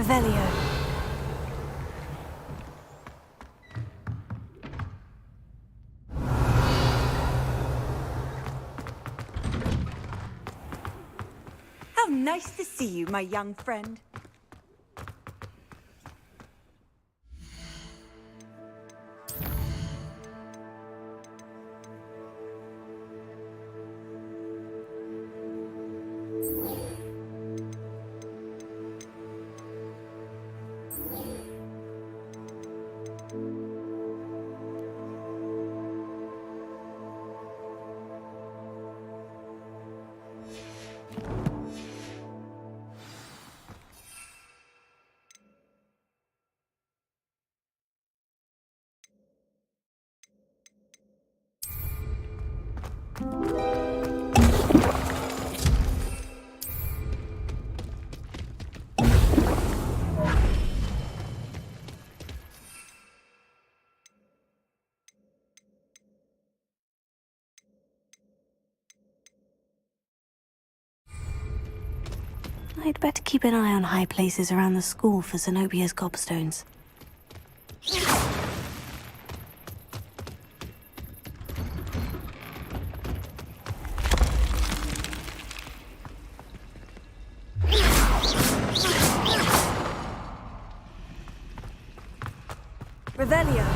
Revelio. How nice to see you, my young friend. I'd better keep an eye on high places around the school for Zenobia's gobstones. Revelio.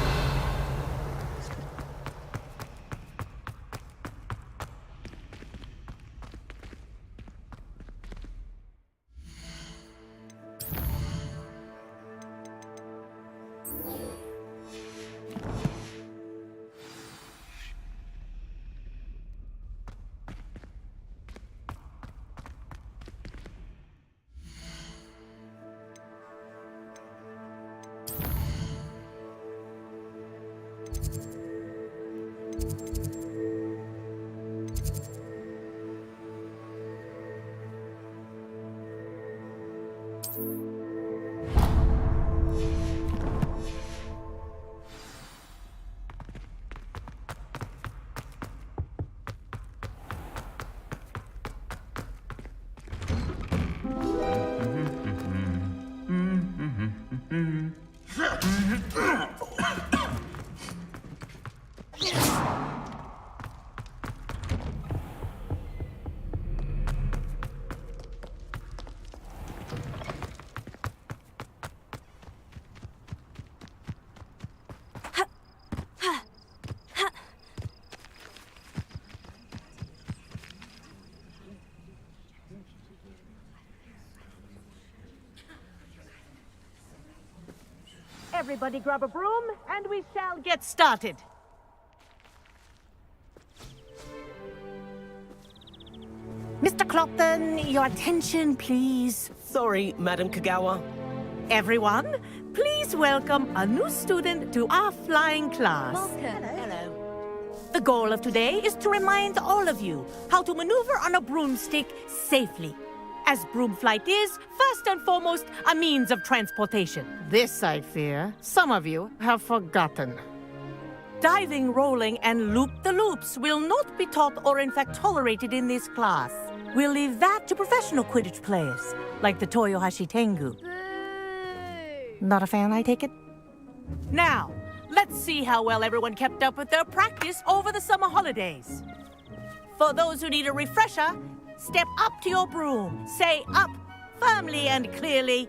Everybody grab a broom, and we shall get started. Mr. Clopton, your attention, please. Sorry, Madam Kagawa. Everyone, please welcome a new student to our flying class. Hello. The goal of today is to remind all of you how to maneuver on a broomstick safely. As broom flight is, first and foremost, a means of transportation. This, I fear, some of you have forgotten. Diving, rolling, and loop-the-loops will not be taught or in fact tolerated in this class. We'll leave that to professional Quidditch players, like the Toyohashi Tengu. Not a fan, I take it? Now, let's see how well everyone kept up with their practice over the summer holidays. For those who need a refresher, step up to your broom, say up firmly and clearly,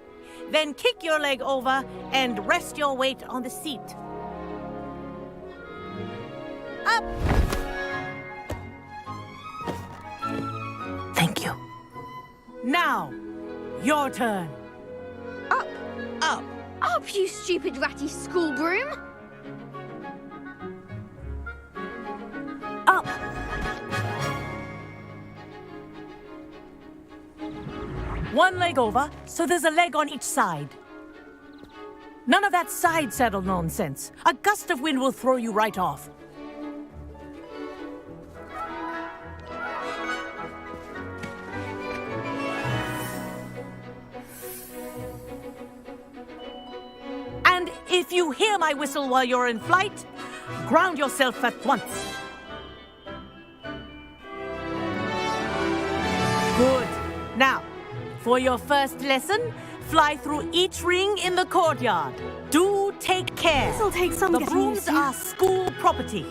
then kick your leg over and rest your weight on the seat. Up! Thank you. Now, your turn. Up! Up. Up, you stupid ratty school broom! Up! One leg over, so there's a leg on each side. None of that side saddle nonsense. A gust of wind will throw you right off. And if you hear my whistle while you're in flight, ground yourself at once. Good. Now, for your first lesson, Fly through each ring in the courtyard. Do take care. This'll take some The getting brooms used to. are school property.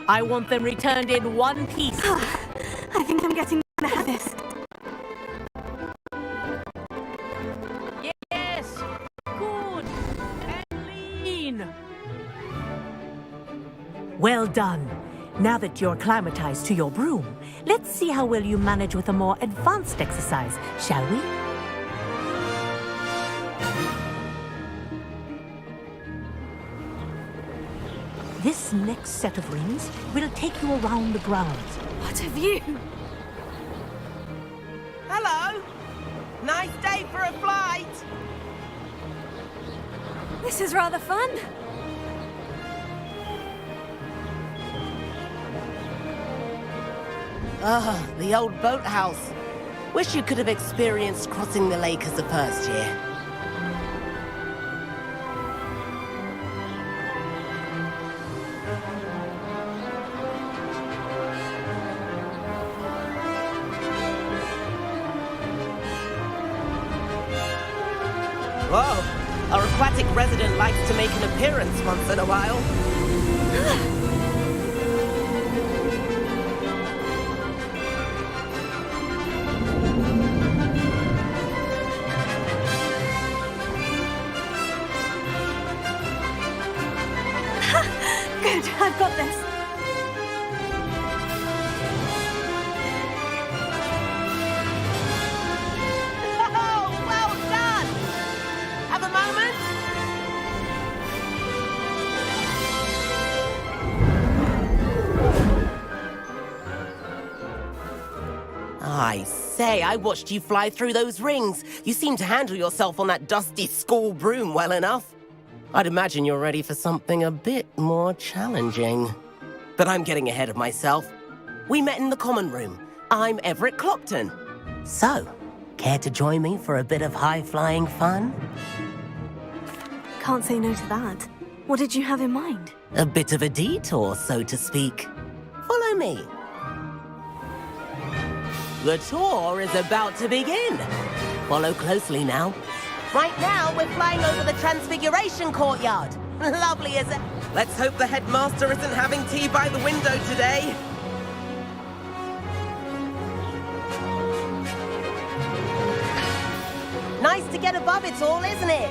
I want them returned in one piece. I think I'm getting ahead of this. Yes, good and lean. Well done. Now that you're acclimatized to your broom, let's see how well you manage with a more advanced exercise, shall we? This next set of rings will take you around the grounds. What a view! Hello. Nice day for a flight. This is rather fun. Ah, the old boathouse. Wish you could have experienced crossing the lake as a first year. Whoa, our aquatic resident likes to make an appearance once in a while. Good, I've got this. Oh, well done! Have a moment? I say, I watched you fly through those rings. You seem to handle yourself on that dusty school broom well enough. I'd imagine you're ready for something a bit more challenging. But I'm getting ahead of myself. We met in the common room. I'm Everett Clopton. So, care to join me for a bit of high-flying fun? Can't say no to that. What did you have in mind? A bit of a detour, so to speak. Follow me. The tour is about to begin. Follow closely now. Right now, we're flying over the Transfiguration Courtyard. Lovely, is it? Let's hope the headmaster isn't having tea by the window today. Nice to get above it all, isn't it?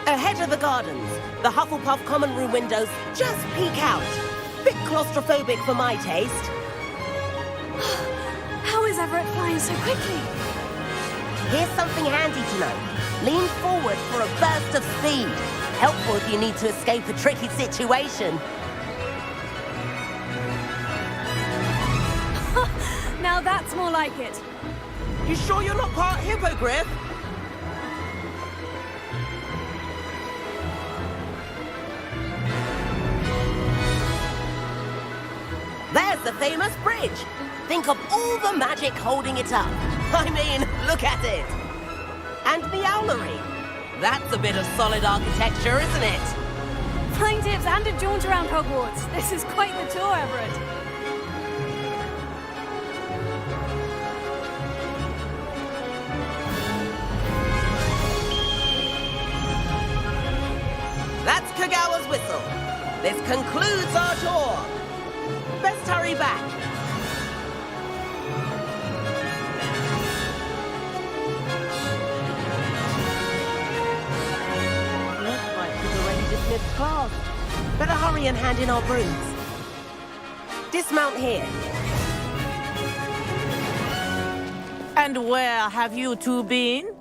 Ahead of the gardens, the Hufflepuff common room windows just peek out. Bit claustrophobic for my taste. How is Everett flying so quickly? Here's something handy to know. Lean forward for a burst of speed. Helpful if you need to escape a tricky situation. Now that's more like it. You sure you're not part hippogriff? There's the famous bridge. Think of all the magic holding it up. I mean, look at it. And the owlery. That's a bit of solid architecture, isn't it? Flying tips and a jaunt around Hogwarts. This is quite the tour, Everett. That's Kagawa's whistle. This concludes our tour. Best hurry back. Looks like we've already dismissed class. Better hurry and hand in our brooms. Dismount here. And where have you two been?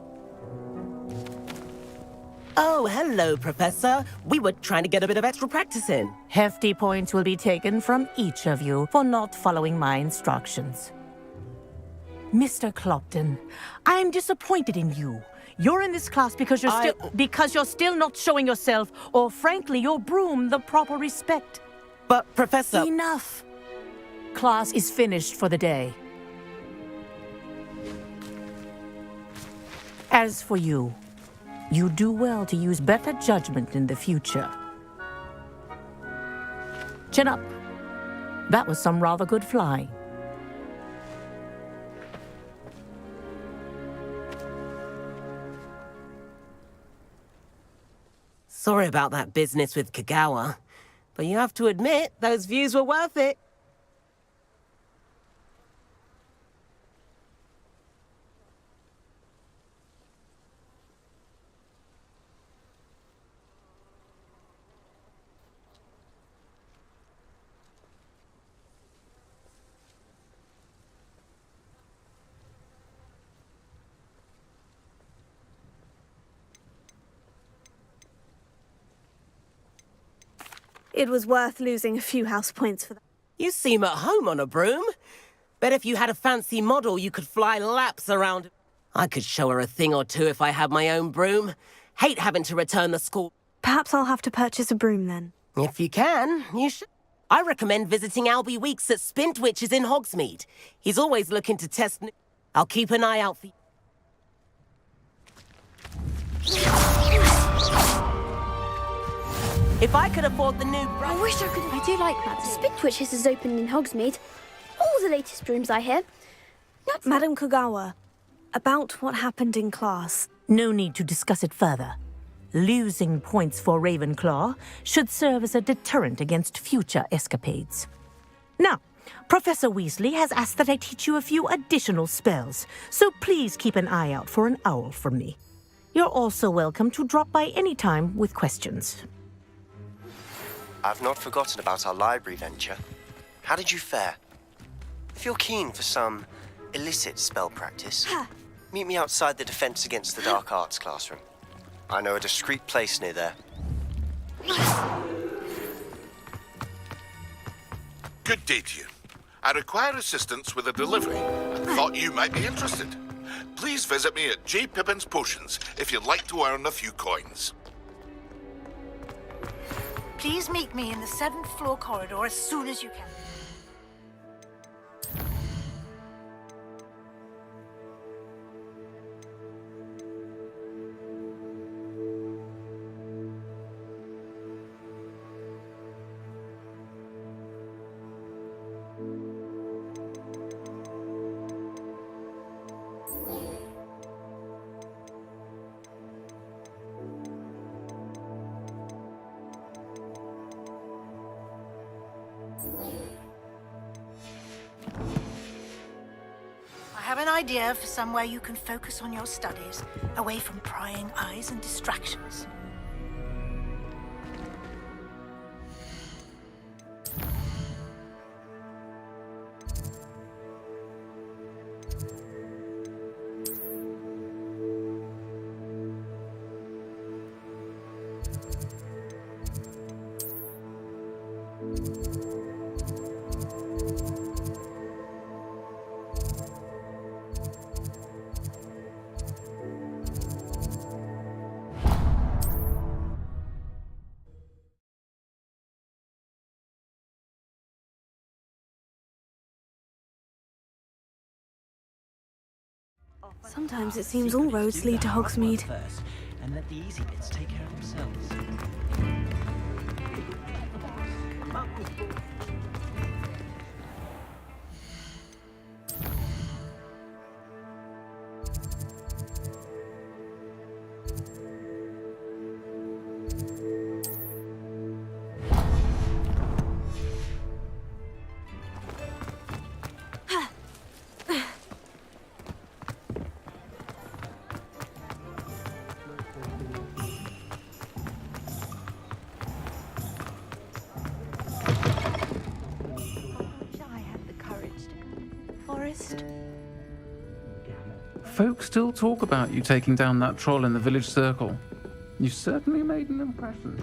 Oh, hello, Professor. We were trying to get a bit of extra practice in. Hefty points will be taken from each of you for not following my instructions. Mr. Clopton, I'm disappointed in you. You're in this class because you're still not showing yourself, or frankly, your broom the proper respect. But, Professor... Enough. Class is finished for the day. As for you, you do well to use better judgment in the future. Chin up. That was some rather good flying. Sorry about that business with Kagawa, but you have to admit, those views were worth it. It was worth losing a few house points for that. You seem at home on a broom. Bet if you had a fancy model, you could fly laps around. I could show her a thing or two if I had my own broom. Hate having to return the school. Perhaps I'll have to purchase a broom then. If you can, you should. I recommend visiting Albie Weeks at Spintwitches in Hogsmeade. He's always looking to test new. I'll keep an eye out for you. If I could afford the new I wish I could. I do like that. Spintwitches is open in Hogsmeade. All the latest brooms I hear. Madam Kagawa, about what happened in class. No need to discuss it further. Losing points for Ravenclaw should serve as a deterrent against future escapades. Now, Professor Weasley has asked that I teach you a few additional spells, so please keep an eye out for an owl from me. You're also welcome to drop by any time with questions. I've not forgotten about our library venture. How did you fare? If you're keen for some illicit spell practice, meet me outside the Defense Against the Dark Arts classroom. I know a discreet place near there. Good day to you. I require assistance with a delivery and thought you might be interested. Please visit me at J. Pippin's Potions if you'd like to earn a few coins. Please meet me in the 7th floor corridor as soon as you can. I have an idea for somewhere you can focus on your studies, away from prying eyes and distractions. Sometimes it seems all roads lead to Hogsmeade. First, and let the easy bits take care of themselves. Folks still talk about you taking down that troll in the village circle. You certainly made an impression.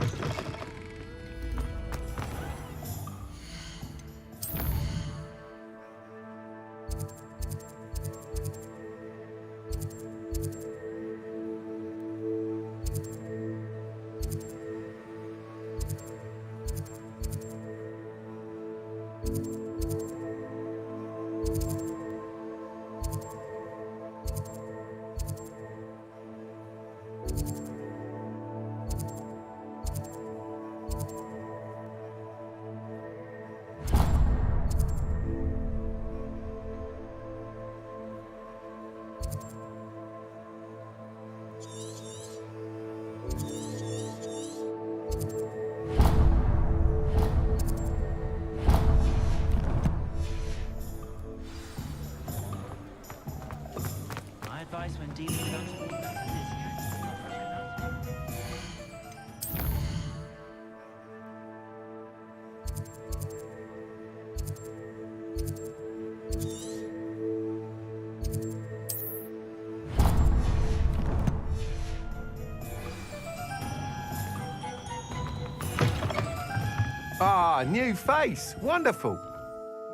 Ah, new face. Wonderful.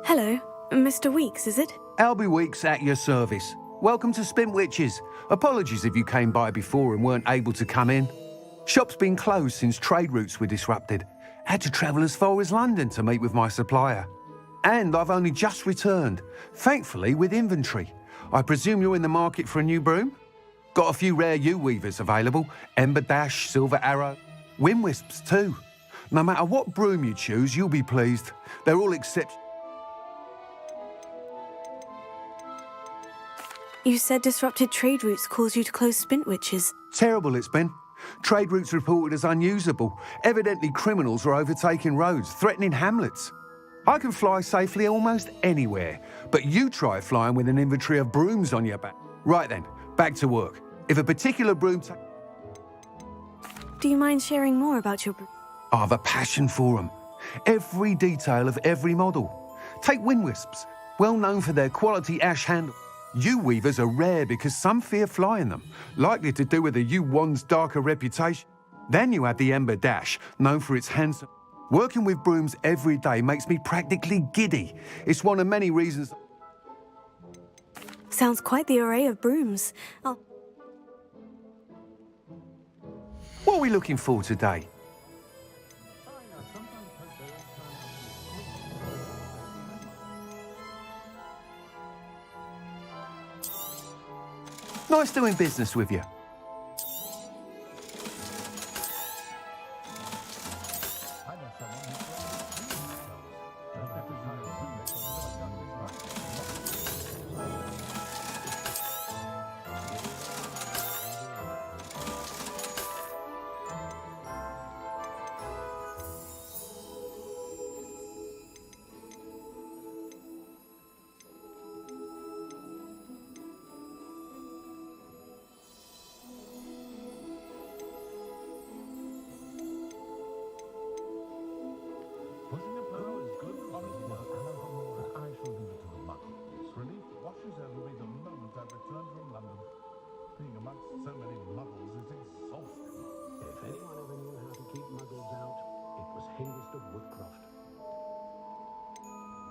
Hello, Mr. Weeks, is it? Albie Weeks at your service. Welcome to Spintwitches. Apologies if you came by before and weren't able to come in. Shop's been closed since trade routes were disrupted. Had to travel as far as London to meet with my supplier. And I've only just returned, thankfully with inventory. I presume you're in the market for a new broom? Got a few rare U-weavers available. Ember Dash, Silver Arrow, Wind Wisps too. No matter what broom you choose, you'll be pleased. They're all except... You said disrupted trade routes caused you to close Spintwitches. Terrible it's been. Trade routes reported as unusable. Evidently criminals are overtaking roads, threatening hamlets. I can fly safely almost anywhere, but you try flying with an inventory of brooms on your back. Right then, back to work. If a particular broom... Do you mind sharing more about your broom? I have a passion for them. Every detail of every model. Take Wind Wisps, well known for their quality ash handle. U-weavers are rare because some fear flying them, likely to do with the U-wand's darker reputation. Then you have the Ember Dash, known for its handsome. Working with brooms every day makes me practically giddy. It's one of many reasons. Sounds quite the array of brooms. What are we looking for today? Nice doing business with you.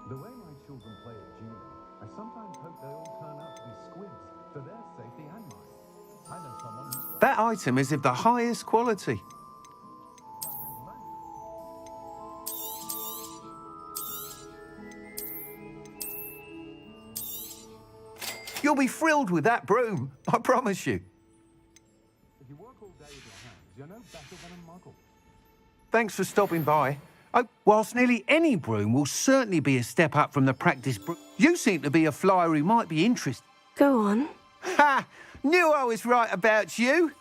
The way my children play at judo, I sometimes hope they all turn out to be squids for their safety and mine. I know someone who's... That item is of the highest quality. You'll be thrilled with that broom, I promise you. If you work all day with your hands, you're no better than a muggle. Thanks for stopping by. Oh, whilst nearly any broom will certainly be a step up from the practice broom, you seem to be a flyer who might be interested. Go on. Ha! Knew I was right about you.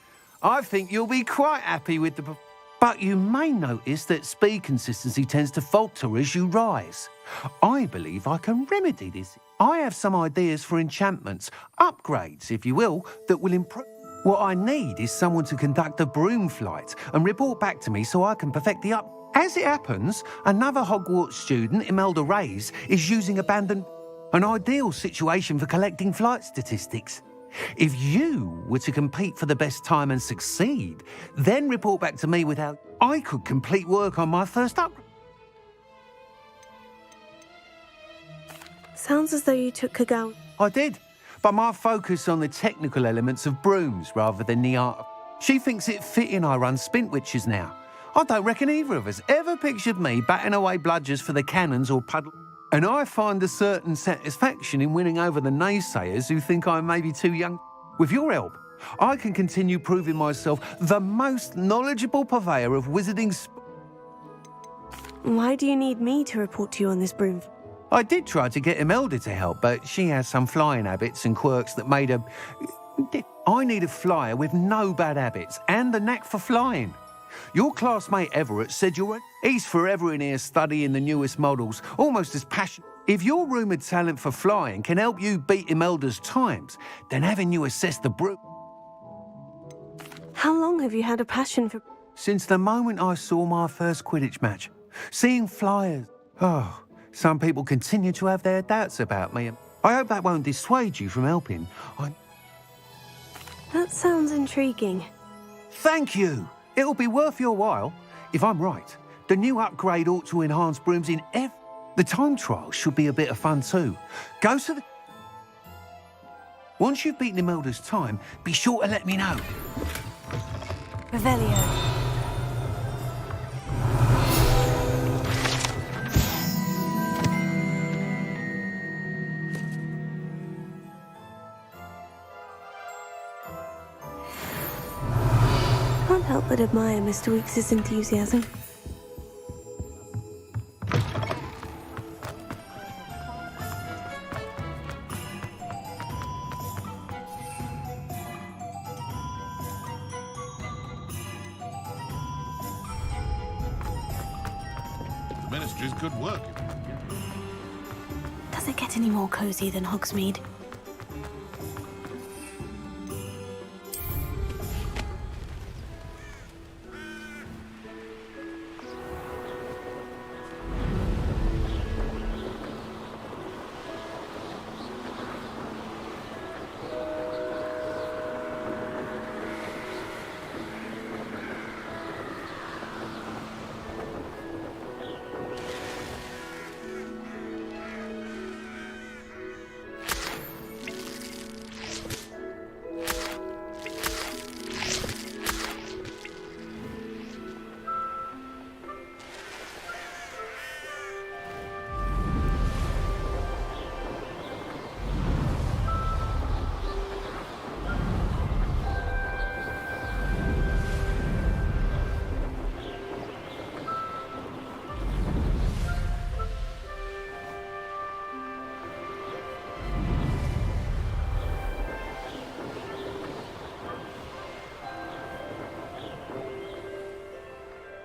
I think you'll be quite happy with the... But you may notice that speed consistency tends to falter as you rise. I believe I can remedy this. I have some ideas for enchantments, upgrades, if you will, that will improve... What I need is someone to conduct a broom flight and report back to me so I can perfect the up... As it happens, another Hogwarts student, Imelda Reyes, is using abandoned... An ideal situation for collecting flight statistics. If you were to compete for the best time and succeed, then report back to me without... I could complete work on my first up... Sounds as though you took Kagao. I did, but my focus on the technical elements of brooms rather than the art. She thinks it fitting I run Spintwitches now. I don't reckon either of us ever pictured me batting away bludgers for the cannons or puddle. And I find a certain satisfaction in winning over the naysayers who think I'm maybe too young. With your help, I can continue proving myself the most knowledgeable purveyor of wizarding... Why do you need me to report to you on this broom? I did try to get Imelda to help, but she has some flying habits and quirks that made her... I need a flyer with no bad habits and the knack for flying. Your classmate Everett said you're... He's forever in here studying the newest models, almost as passionate. If your rumoured talent for flying can help you beat Imelda's times, then having you assess the broom... How long have you had a passion for... Since the moment I saw my first Quidditch match. Seeing flyers... Oh, Some people continue to have their doubts about me. I hope that won't dissuade you from helping. That sounds intriguing. Thank you. It'll be worth your while. If I'm right, the new upgrade ought to enhance brooms in The time trial should be a bit of fun too. Go to the... Once you've beaten Imelda's time, be sure to let me know. Revelio. Can't help but admire Mr. Weeks' enthusiasm. The Ministry's good work. Does it get any more cozy than Hogsmeade?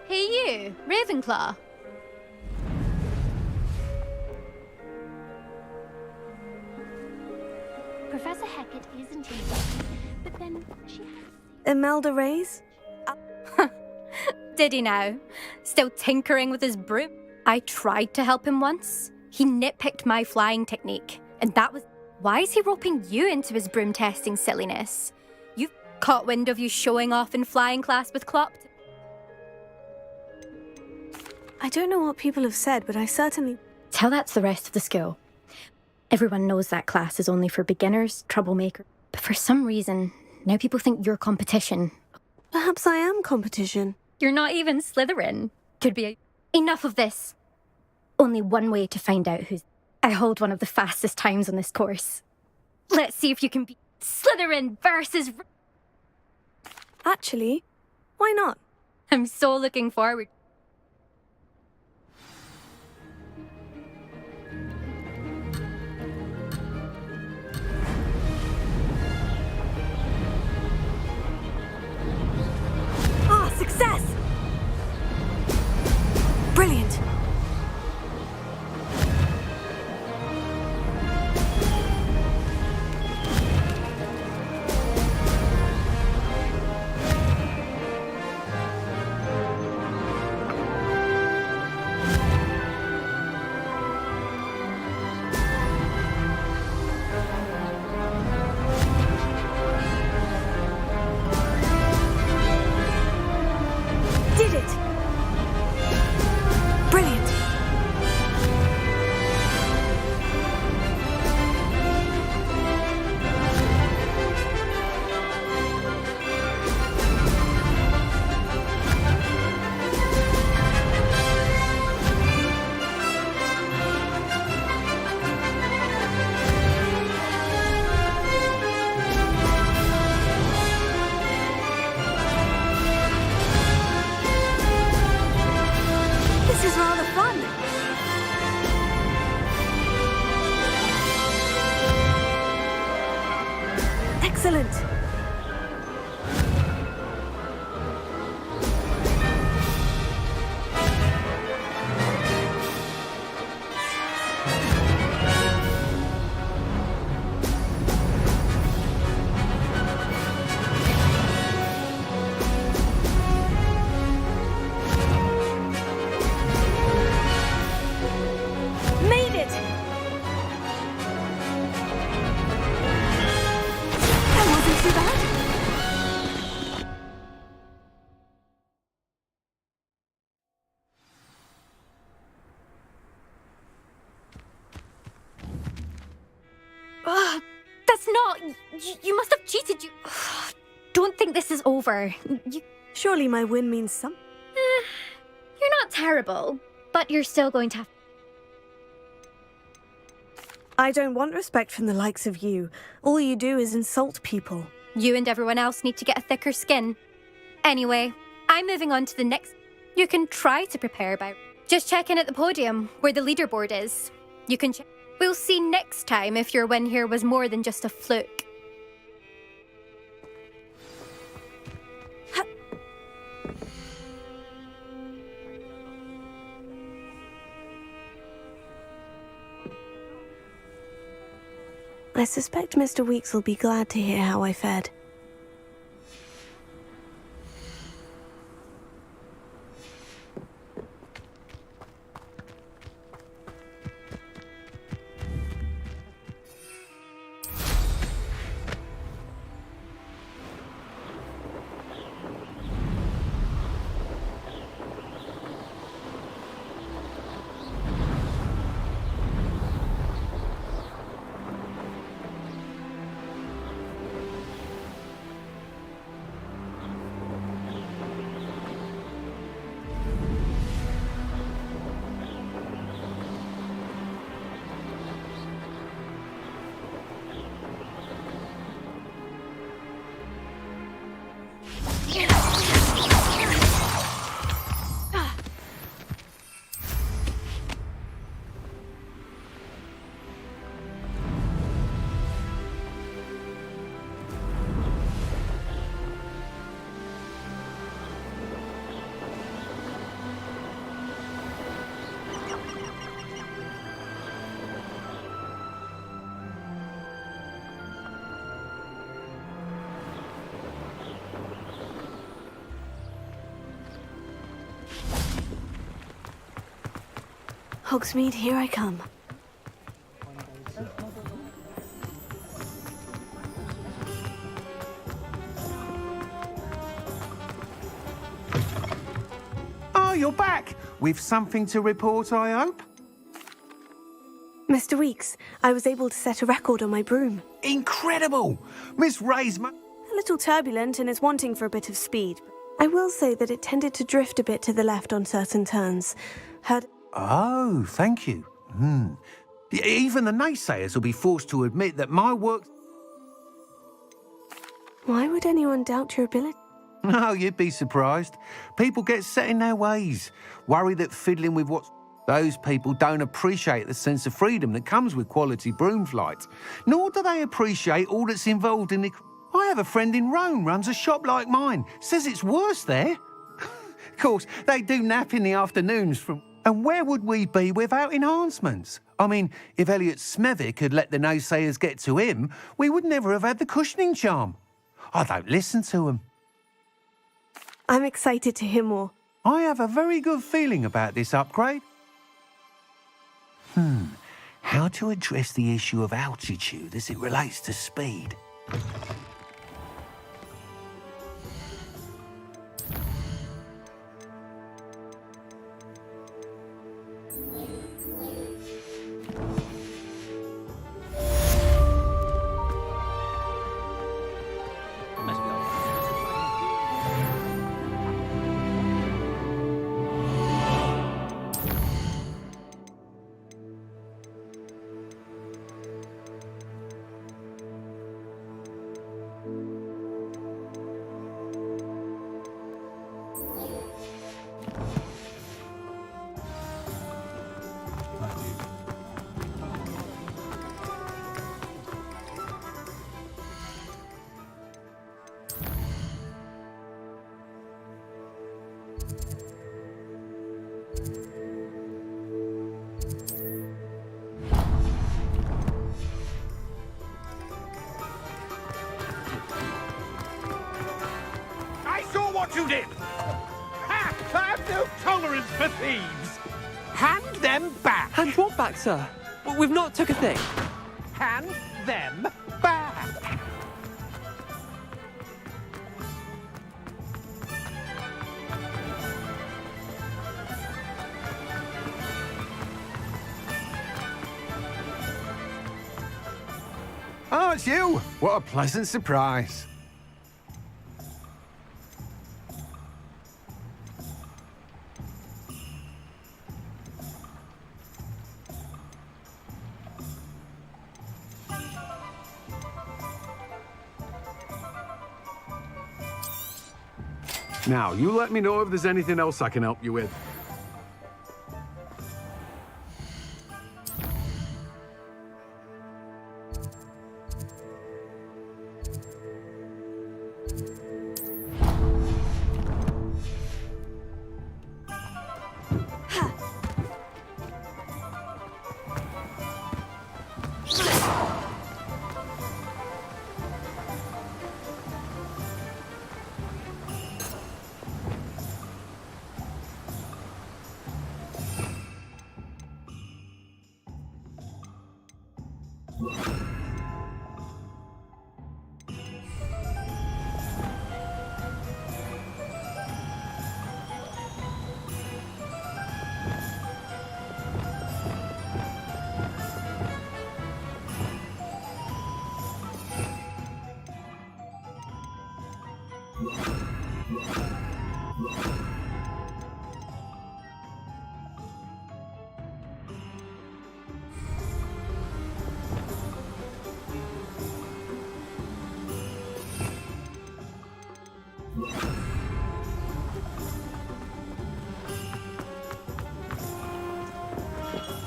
Hey you, Ravenclaw. Professor Hecat isn't easy, but then she has... Imelda Reyes? Did he now? Still tinkering with his broom? I tried to help him once. He nitpicked my flying technique, and that was... Why is he roping you into his broom testing silliness? You've caught wind of you showing off in flying class with Klopp. I don't know what people have said, but I certainly... Tell that to the rest of the school. Everyone knows that class is only for beginners, troublemakers. But for some reason, now people think you're competition. Perhaps I am competition. You're not even Slytherin. Could be a... Enough of this. Only one way to find out who's... I hold one of the fastest times on this course. Let's see if you can beat Slytherin versus... Actually, why not? I'm so looking forward. Success! Brilliant! Excellent! not! You must have cheated. You don't think this is over. Surely my win means something. You're not terrible, but you're still going to have... I don't want respect from the likes of you. All you do is insult people. You and everyone else need to get a thicker skin. Anyway, I'm moving on to the next... You can try to prepare by... Just check in at the podium, where the leaderboard is. You can check... We'll see next time if your win here was more than just a fluke. I suspect Mr. Weeks will be glad to hear how I fared. Hogsmeade, here I come. Oh, you're back! With something to report, I hope? Mr. Weeks, I was able to set a record on my broom. Incredible! Miss Ray's A little turbulent and is wanting for a bit of speed. I will say that it tended to drift a bit to the left on certain turns. Oh, thank you. Even the naysayers will be forced to admit that my work... Why would anyone doubt your ability? No, you'd be surprised. People get set in their ways, worry that fiddling with what... Those people don't appreciate the sense of freedom that comes with quality broom flight, nor do they appreciate all that's involved in the... I have a friend in Rome runs a shop like mine, says it's worse there. Of course, they do nap in the afternoons from... And where would we be without enhancements? I mean, if Elliot Smethwick had let the naysayers get to him, we would never have had the cushioning charm. I don't listen to them. I'm excited to hear more. I have a very good feeling about this upgrade. How to address the issue of altitude as it relates to speed? What you did! Ha! I have no tolerance for thieves! Hand them back! Hand what back, sir? We've not took a thing. Hand them back! Oh, it's you! What a pleasant surprise. Now, you let me know if there's anything else I can help you with.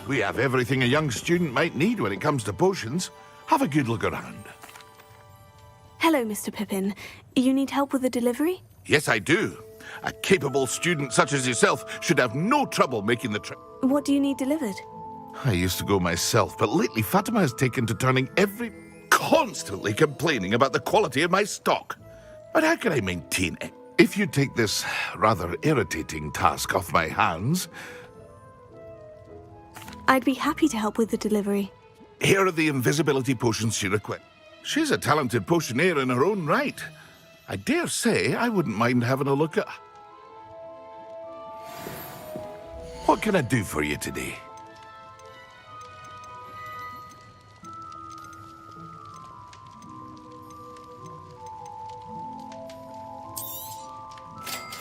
We have everything a young student might need when it comes to potions. Have a good look around. Hello, Mr. Pippin. You need help with the delivery? Yes, I do. A capable student such as yourself should have no trouble making the trip. What do you need delivered? I used to go myself, but lately Fatima has taken to turning constantly complaining about the quality of my stock. But how can I maintain it? If you take this rather irritating task off my hands, I'd be happy to help with the delivery. here are the invisibility potions she requests. She's a talented potioneer in her own right. I dare say I wouldn't mind having a look at... What can I do for you today?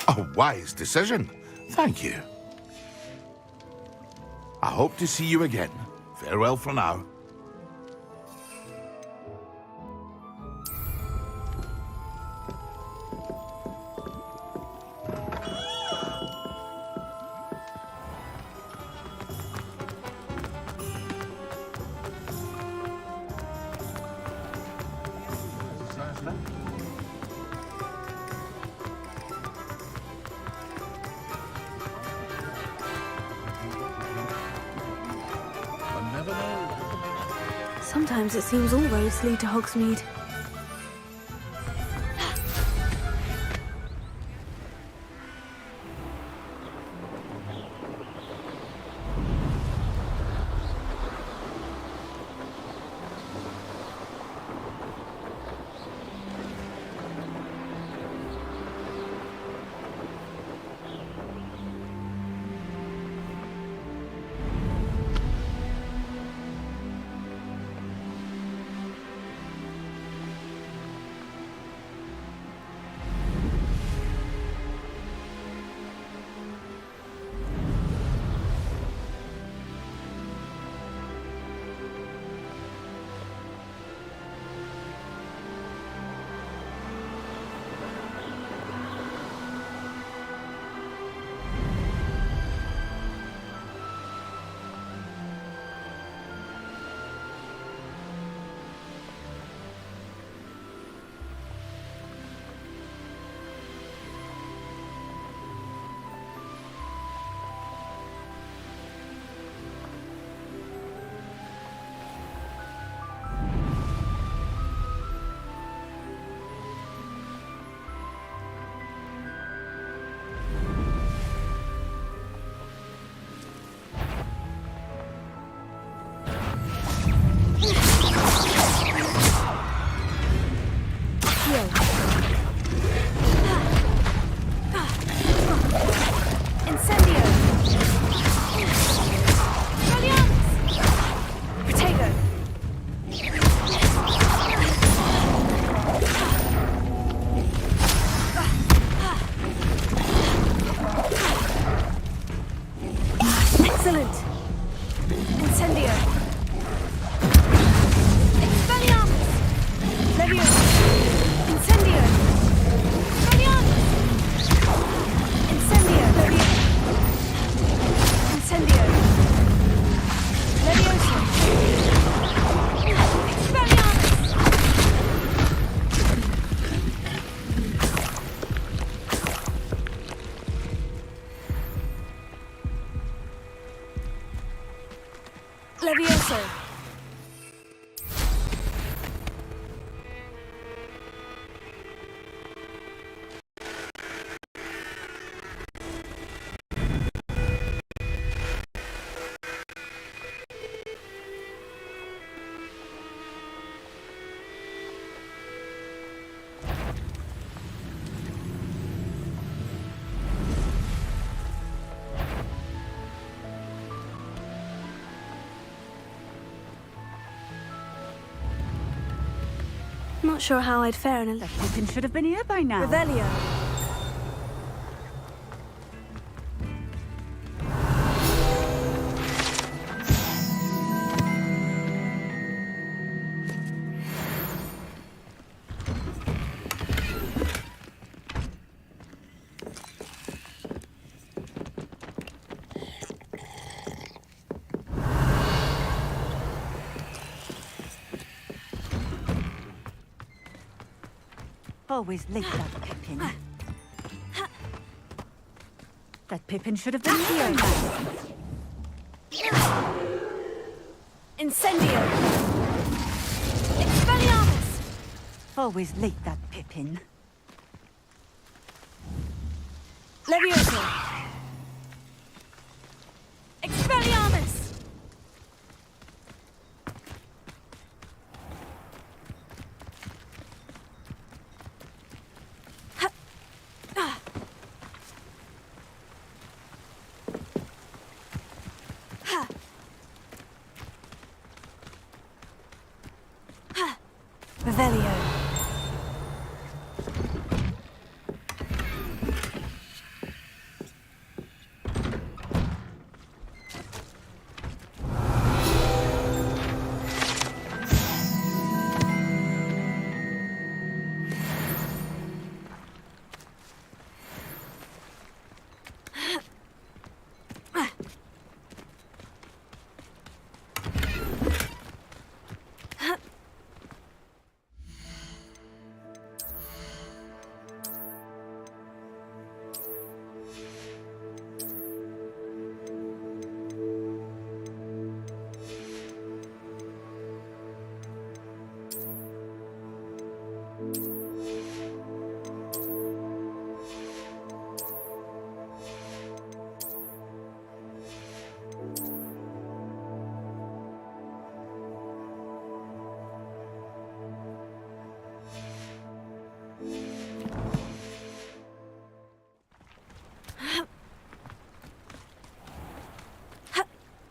A wise decision. Thank you. I hope to see you again. Farewell for now. Sometimes it seems all roads lead to Hogsmeade. Revelio. Not sure how I'd fare in a... That Pippin should have been here by now. Revelio. Always late, that Pippin. That Pippin should have been here now. Incendio. Expelliarmus. Always late, that Pippin. Levioso. Expelliarmus. Revelio.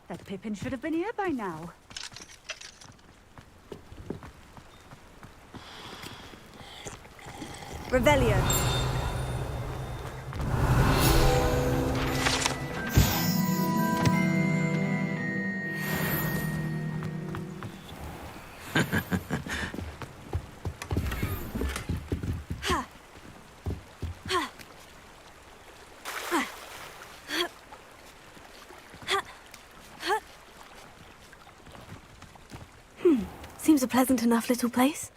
That Pippin should have been here by now. Revelio. Seems a pleasant enough little place.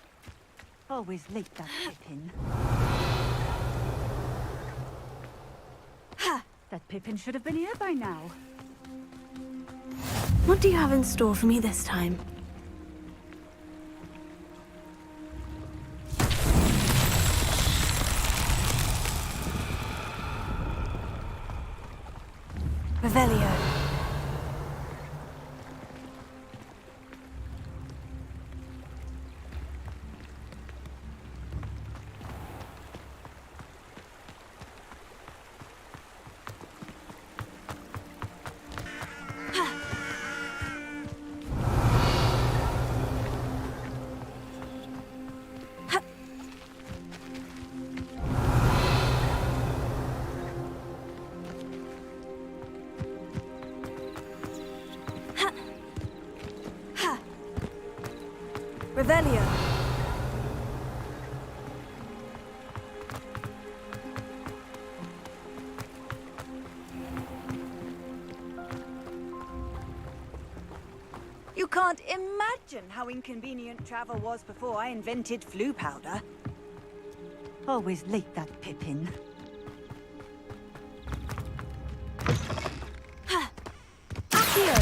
Always late, that Pippin. That Pippin should have been here by now. What do you have in store for me this time? Revelio. Revelio. You can't imagine how inconvenient travel was before I invented flu powder. Always late, that Pippin. Accio.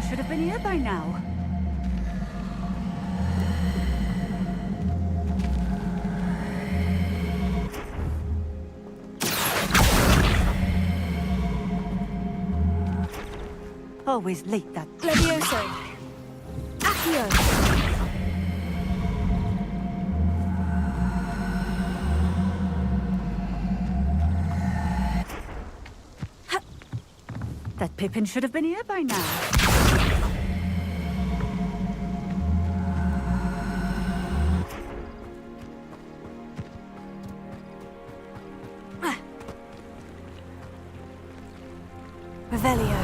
should have been here by now. Always late that. Levioso. Accio. That Pippin should have been here by now. Revelio.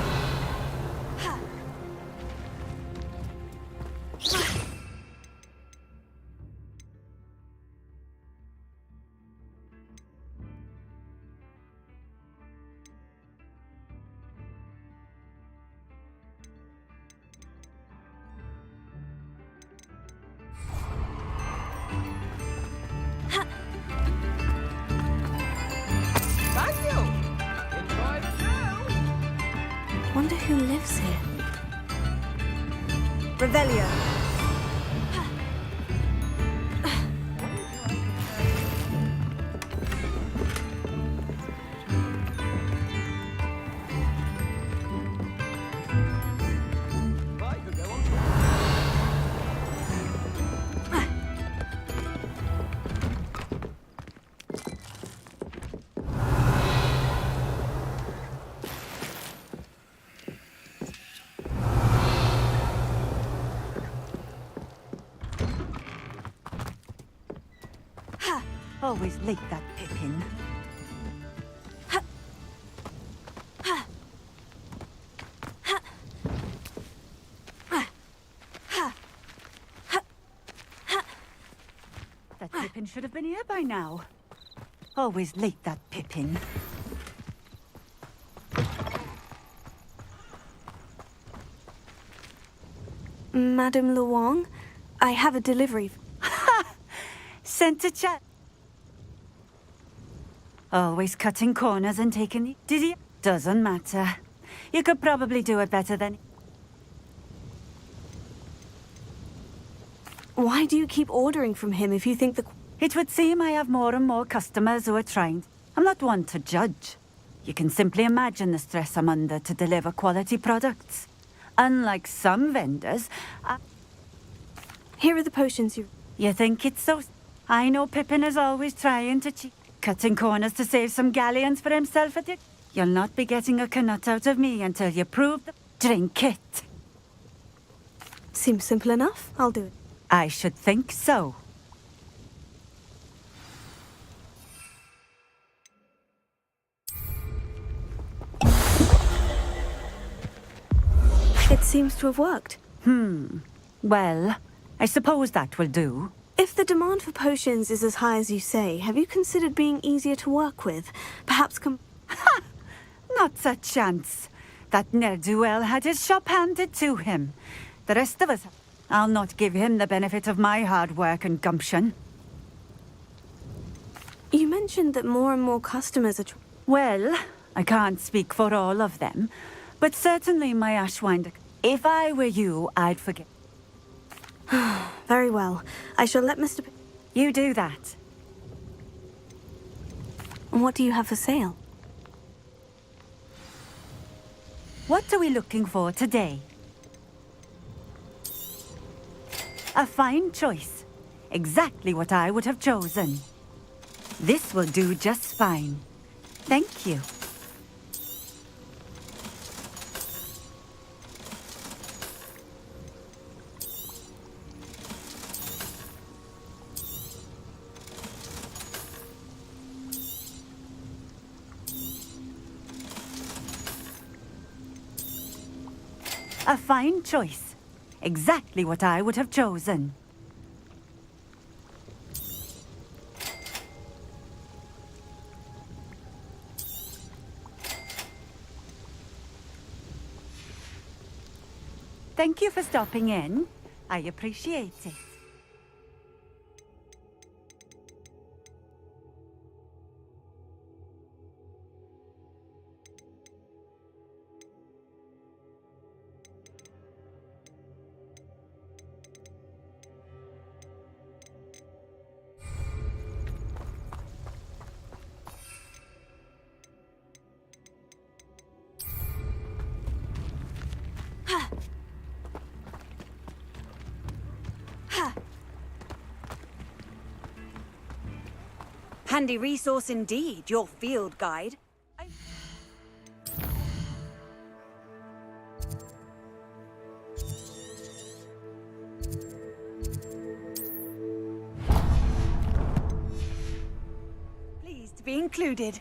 Thank you! Enjoy the show! Wonder who lives here. Revelio. Always late that Pippin. That Pippin should have been here by now. Always late that Pippin. Madame Luong, I have a delivery. Sent to chat. Always cutting corners and taking the... Did he? Doesn't matter. You could probably do it better than... Why do you keep ordering from him if you think the... It would seem I have more and more customers who are trying. I'm not one to judge. You can simply imagine the stress I'm under to deliver quality products. Unlike some vendors, Here are the potions you... You think it's so... I know Pippin is always trying to cheat. Cutting corners to save some galleons for himself at it. You'll not be getting a canut out of me until you prove the... Drink it. Seems simple enough. I'll do it. I should think so. It seems to have worked. Well, I suppose that will do. If the demand for potions is as high as you say, have you considered being easier to work with? Perhaps Not a chance. That ne'er-do-well had his shop handed to him. The rest of us... I'll not give him the benefit of my hard work and gumption. You mentioned that more and more customers are... Well, I can't speak for all of them, but certainly my Ashwinder... If I were you, I'd forget. Very well. I shall let Mr. You do that. What do you have for sale? What are we looking for today? A fine choice. Exactly what I would have chosen. This will do just fine. Thank you. A fine choice. Exactly what I would have chosen. Thank you for stopping in. I appreciate it. Handy resource indeed, your field guide. Pleased to be included.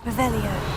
Revelio.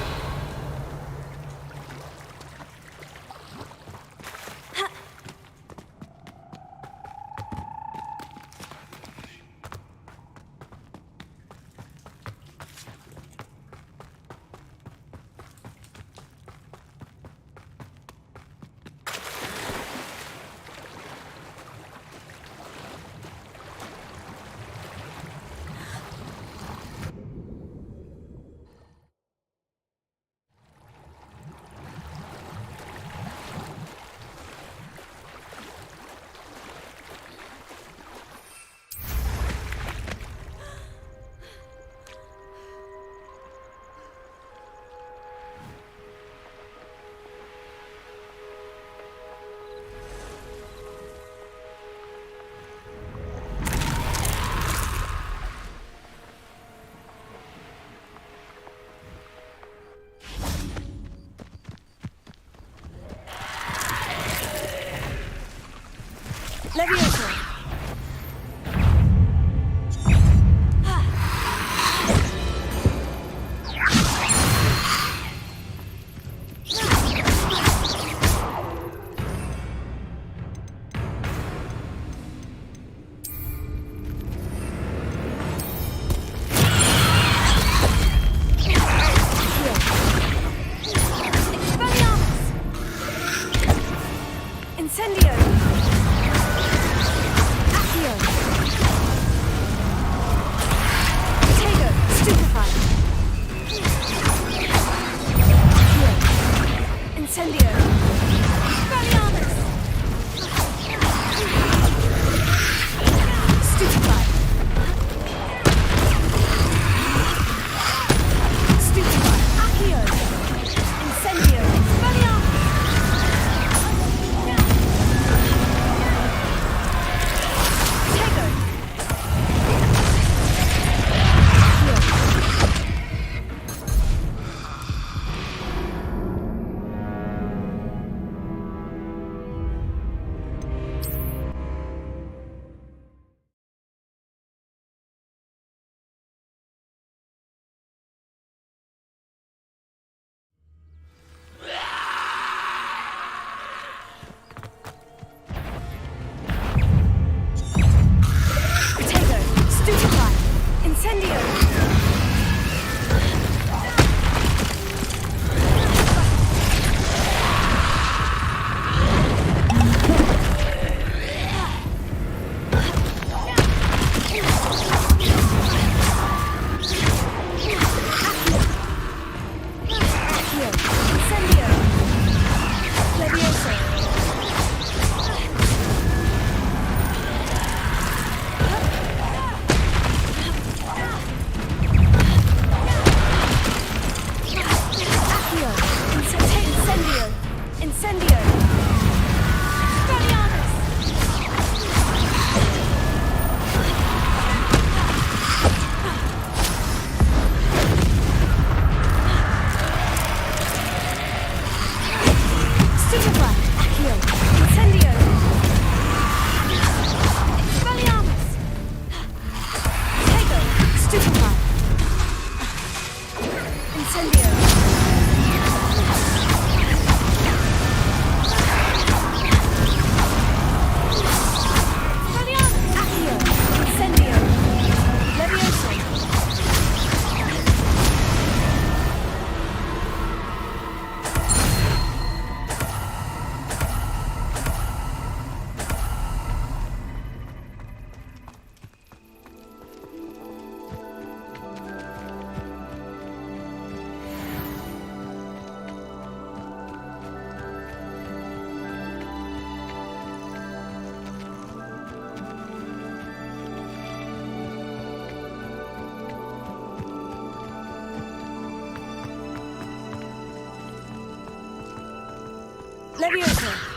Leviosa!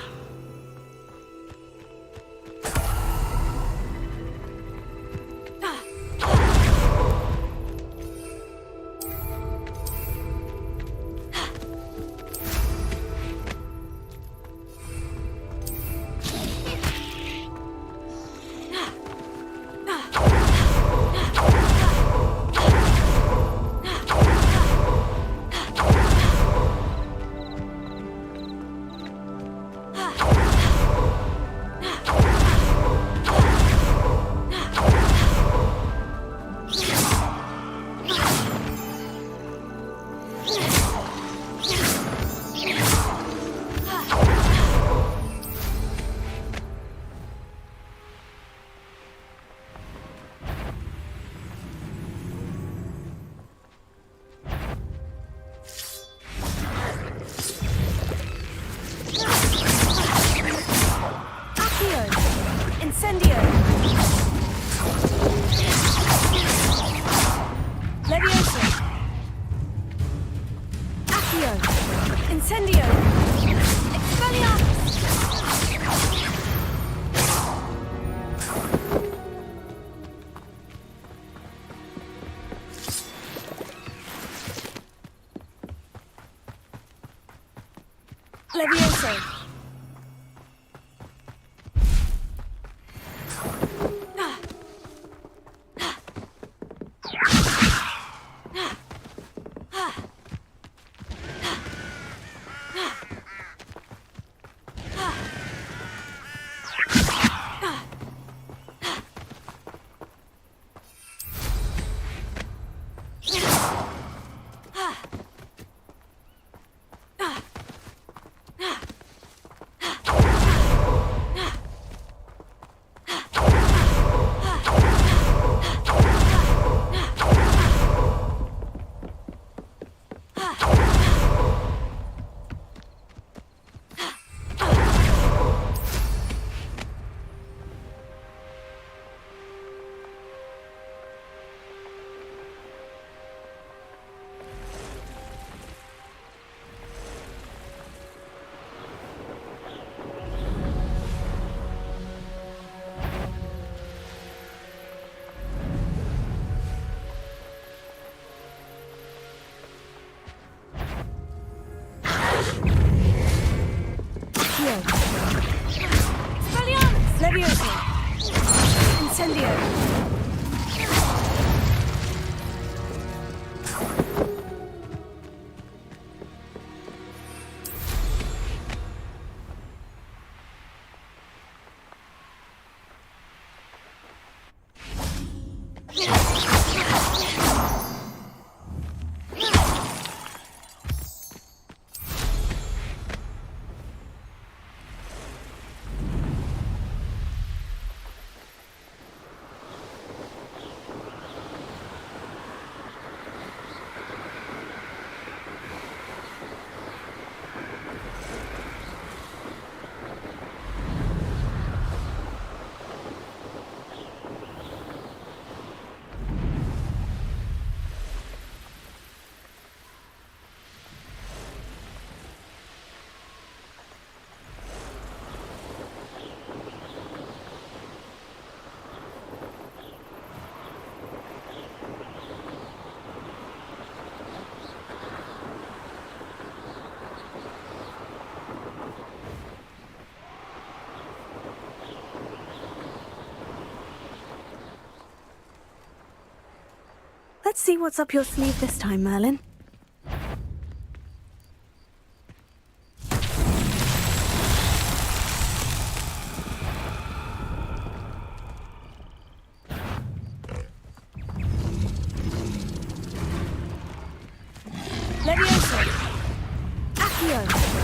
Incendio! Leviosa! Accio! Incendio! Expelliarmus! Leviosa! Expelliarmus! Leviosa! Incendio! Let's see what's up your sleeve this time, Merlin. Leviosa! Accio!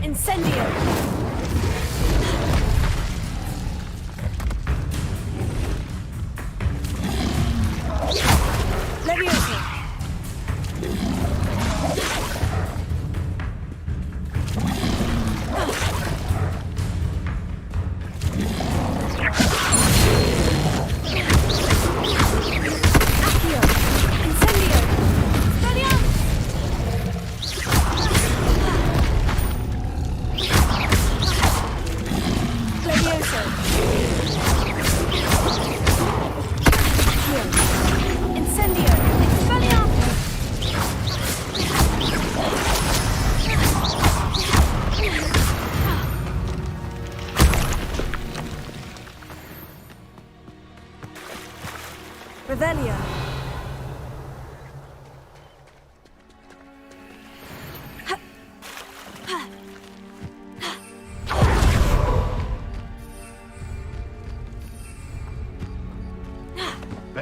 Incendio!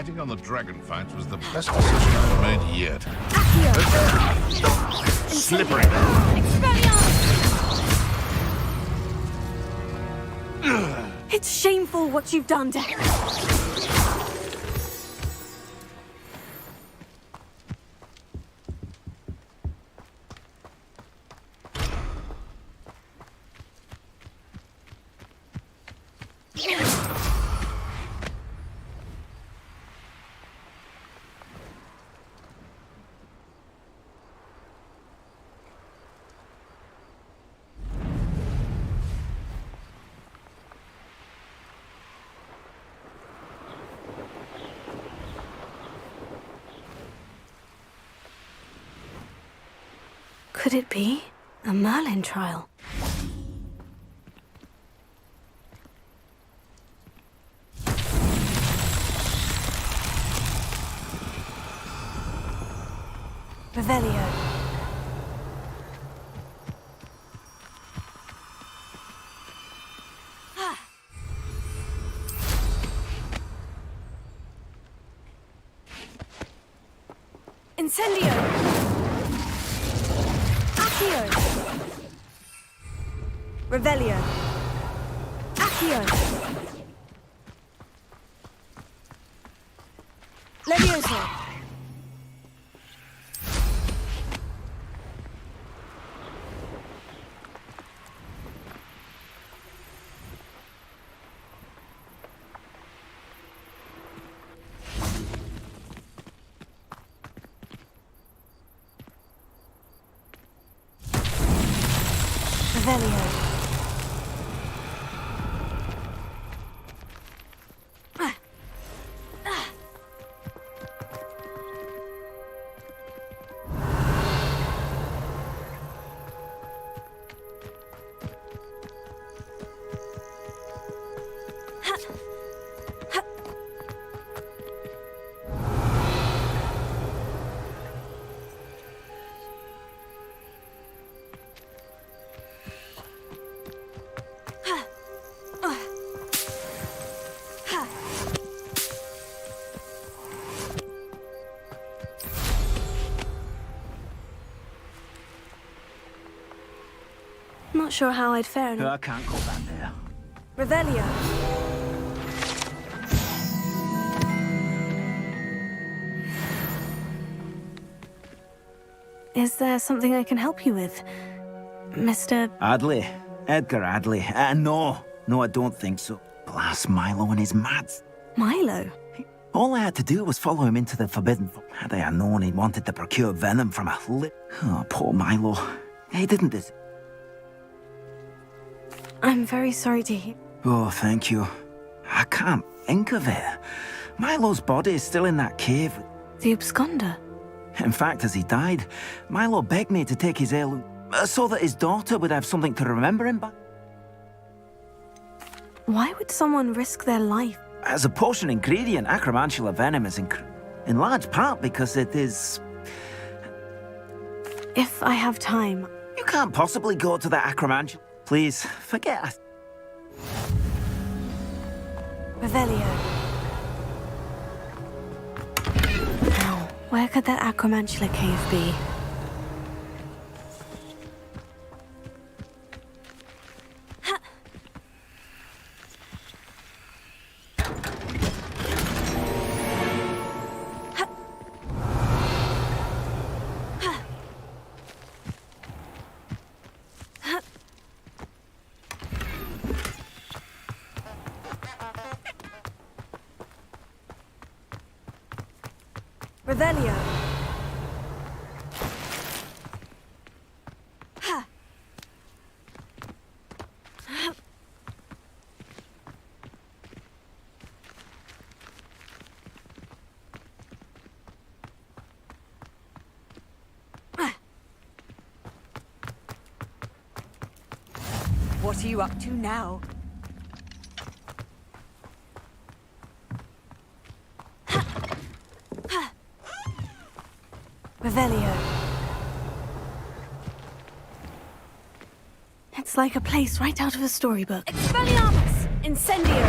betting on the dragon fight was the best decision I've made yet. Slippery. It's shameful what you've done to him. Could it be a Merlin trial? Revelio. Incendio. Accio. Revelio. Accio. Levioso. Revelio. Not sure how I'd fare in I can't go back there. Revelio. Is there something I can help you with, Mr. Adley? Edgar Adley? No, I don't think so. Blast Milo and his mads. Milo? All I had to do was follow him into the Forbidden Forest. Had I known he wanted to procure venom from a Oh, poor Milo. He didn't des- I'm very sorry to hear. Oh, thank you. I can't think of it. Milo's body is still in that cave. The absconder? In fact, as he died, Milo begged me to take his heirloom so that his daughter would have something to remember him by. Why would someone risk their life? As a potion ingredient, acromantula venom is in large part because it is... If I have time... You can't possibly go to the acromantula. Please, forget it. Revelio. Now, where could that acromantula cave be? Revelio. What are you up to now? Revelio. It's like a place right out of a storybook. Expelliarmus! Incendio!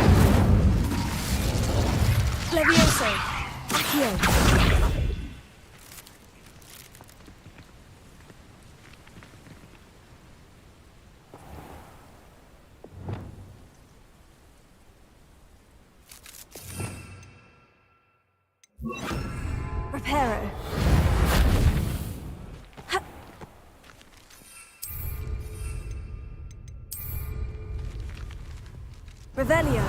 Levioso! Accio. Reparo. Revelio.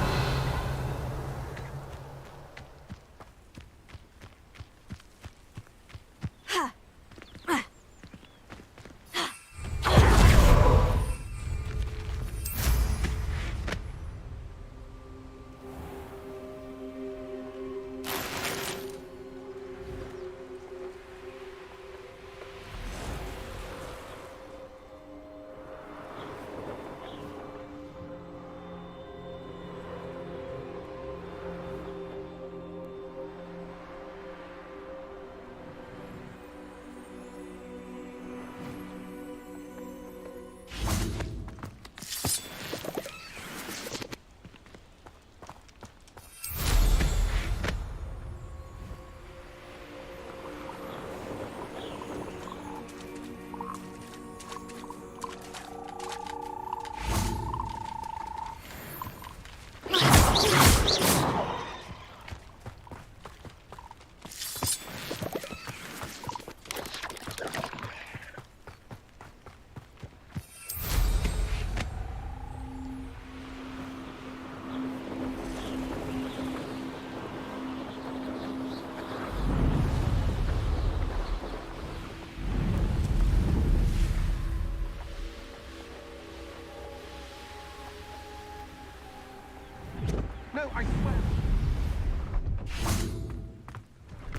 No, I swear.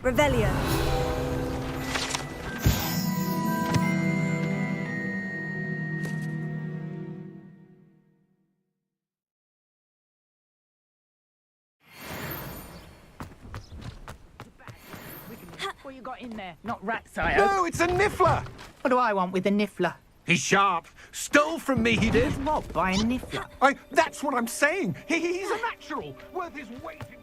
Revelio. What you got in there? Not rats, I No, hope. it's a niffler. What do I want with a niffler? He's sharp. Stole from me, he did. What, by a niffler? That's what I'm saying. He's a natural. Worth his weight in...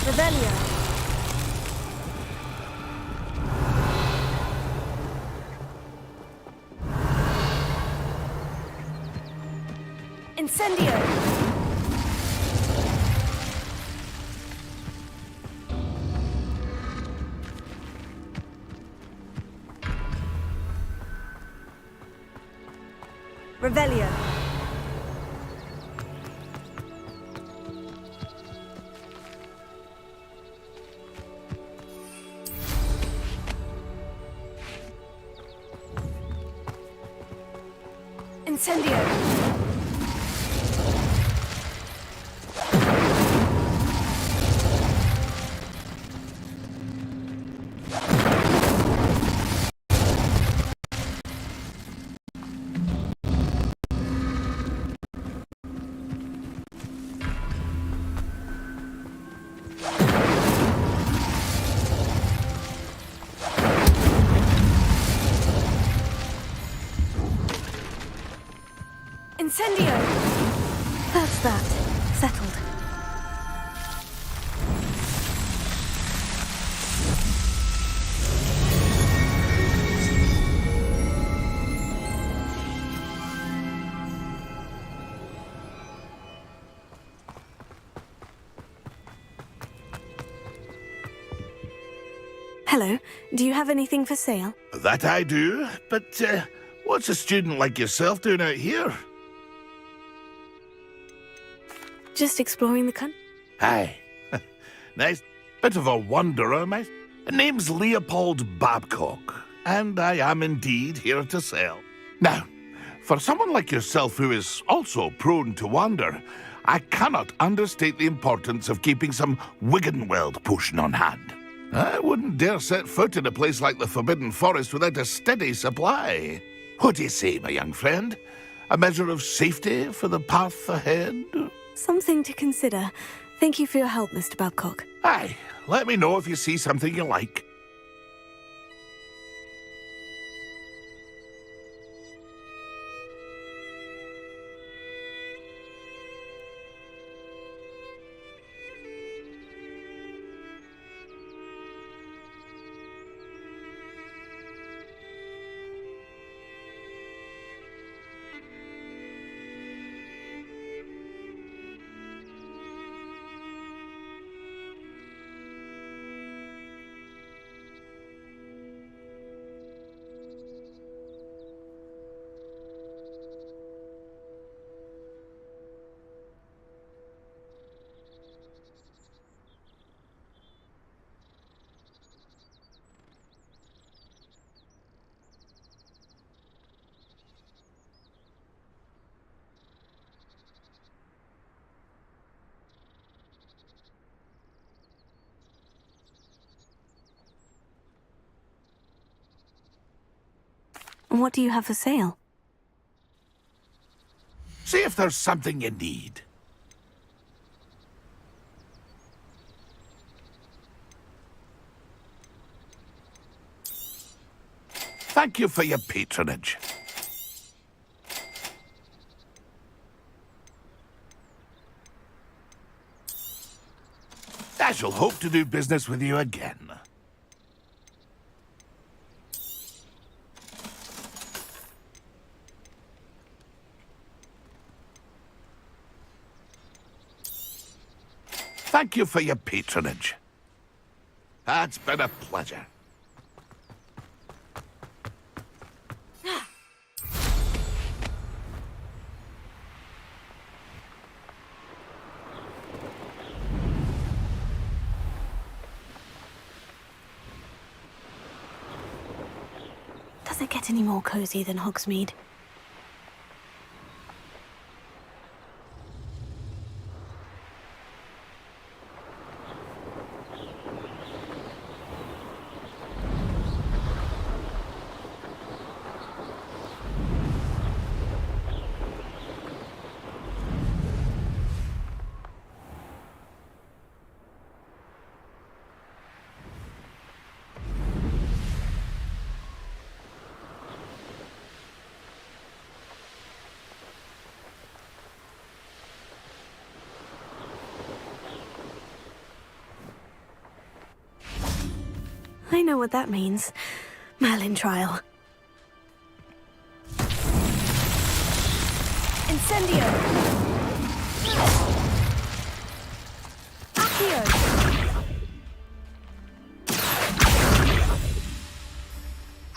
Revelio. Incendio. Revelio. Incendio. Incendio! That's that. Settled. Hello. Do you have anything for sale? That I do, but what's a student like yourself doing out here? Just exploring the country. Aye. Nice bit of a wanderer, my... Name's Leopold Babcock, and I am indeed here to sell. Now, for someone like yourself who is also prone to wander, I cannot understate the importance of keeping some Wiggenweld potion on hand. I wouldn't dare set foot in a place like the Forbidden Forest without a steady supply. What do you say, my young friend? A measure of safety for the path ahead? Something to consider. Thank you for your help, Mr. Babcock. Aye, let me know if you see something you like. What do you have for sale? See if there's something you need. Thank you for your patronage. I shall hope to do business with you again. Thank you for your patronage. It's been a pleasure. Does it get any more cozy than Hogsmeade? I know what that means. Merlin trial. Incendio! Accio!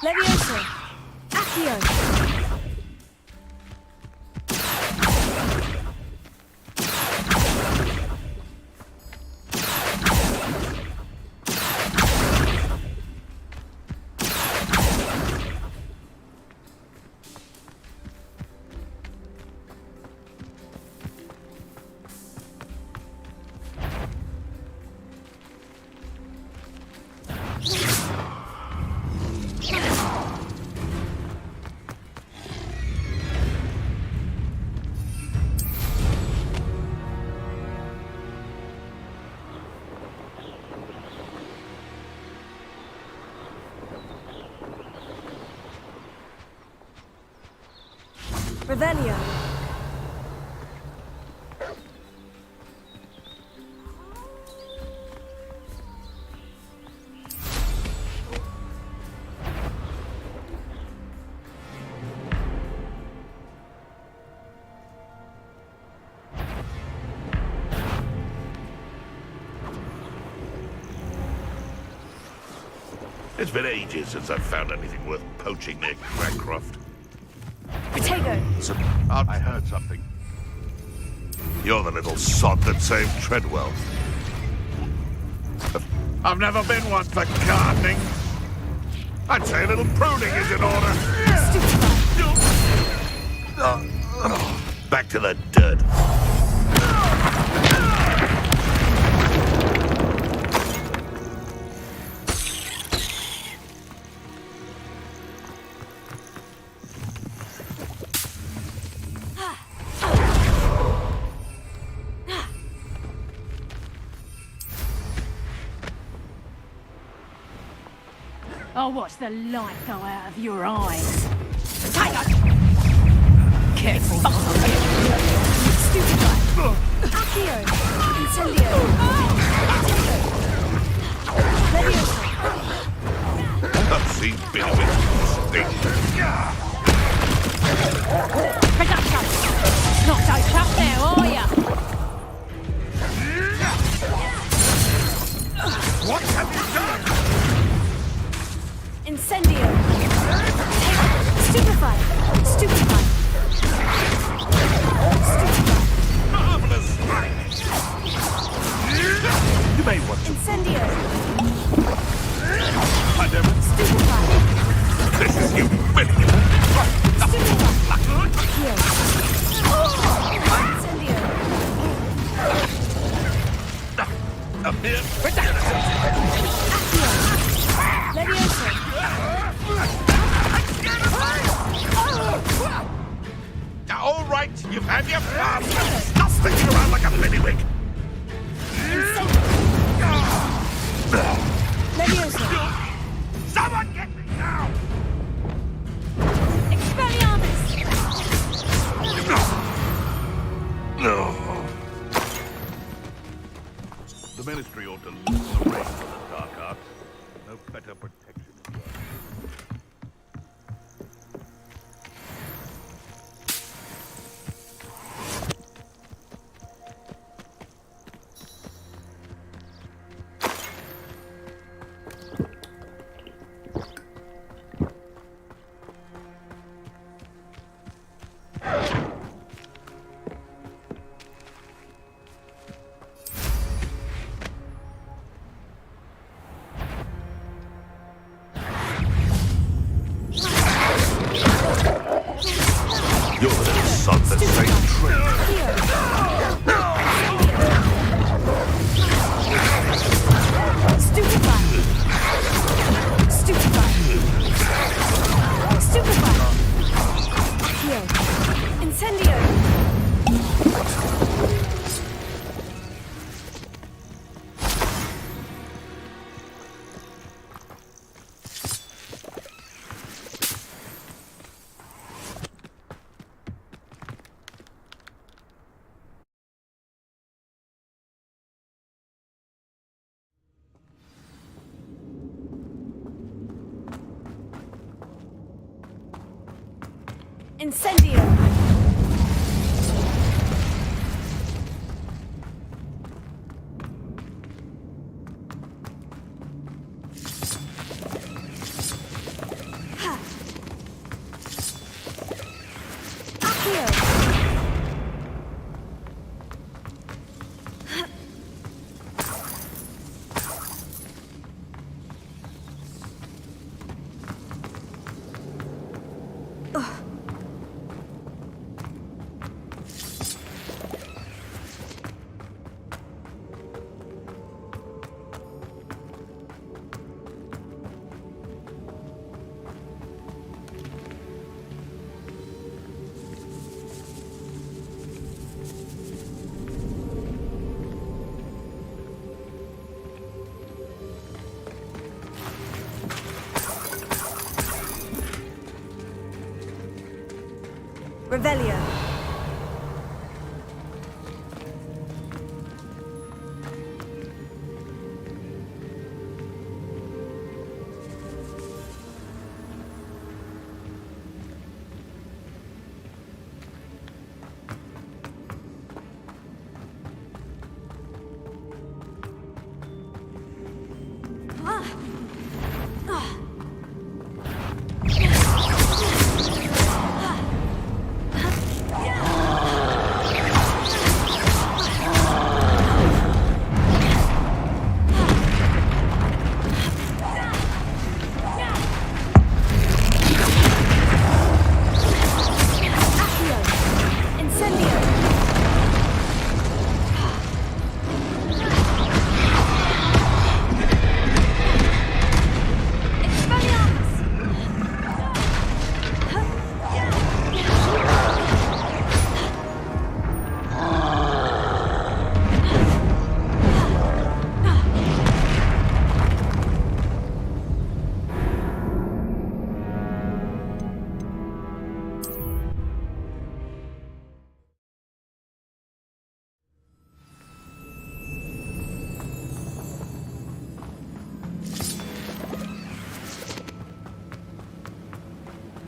Levioso! Accio! Revelio. It's been ages since I've found anything worth poaching near Crancroft. Protego! So, I heard something. You're the little sod that saved Treadwell. I've never been one for gardening. I'd say a little pruning is in order. Back to the dirt. I'll watch the light go out of your eyes. Careful. Stupid guy. Accio. Incendio. Leviosa. I've seen bit of it. Not so tough there, are ya? What have you done? Incendio. Stupefy. Stupefy. Marvelous! You may want to. Incendio. I never. Stupefy. This is humiliating. Stupefy. Accio. Incendio. Up here. Accio. Leviosa. All right, you've had your fun. Stop sticking around like a bellywig. Leviosa. Someone get me now! Expelliarmus. No. The Ministry ought to loosen the reins on the dark arts. No better protection in the world. Your little son the same trick. Stupefy. Stupefy. Stupefy. Accio. Incendio. Incendio. Ha. Accio. Revelio.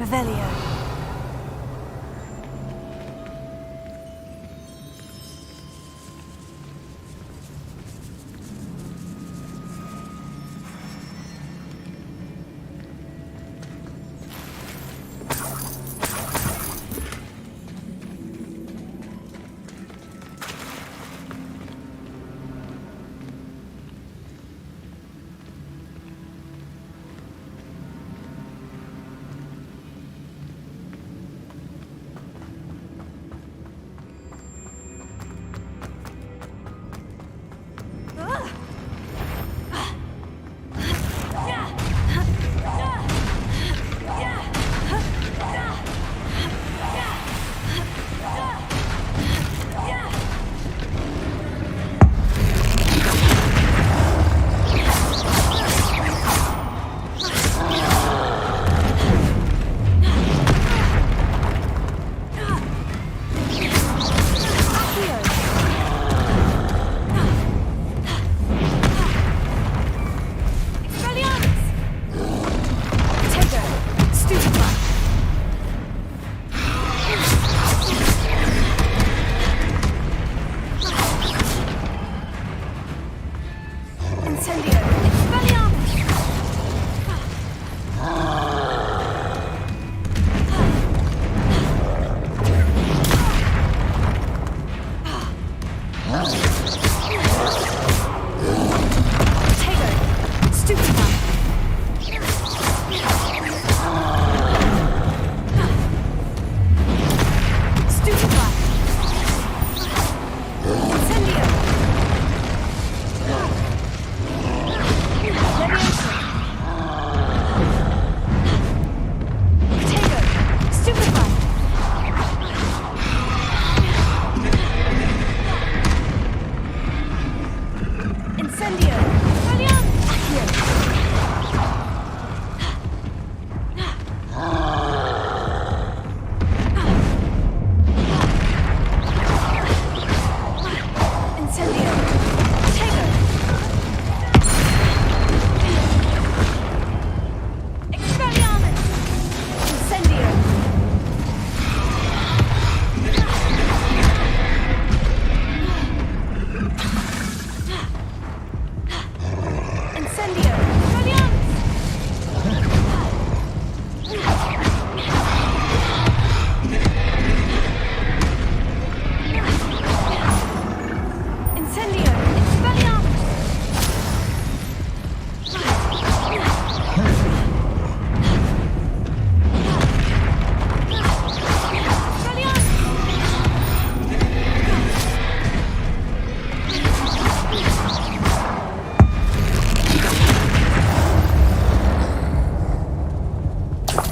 Revelio.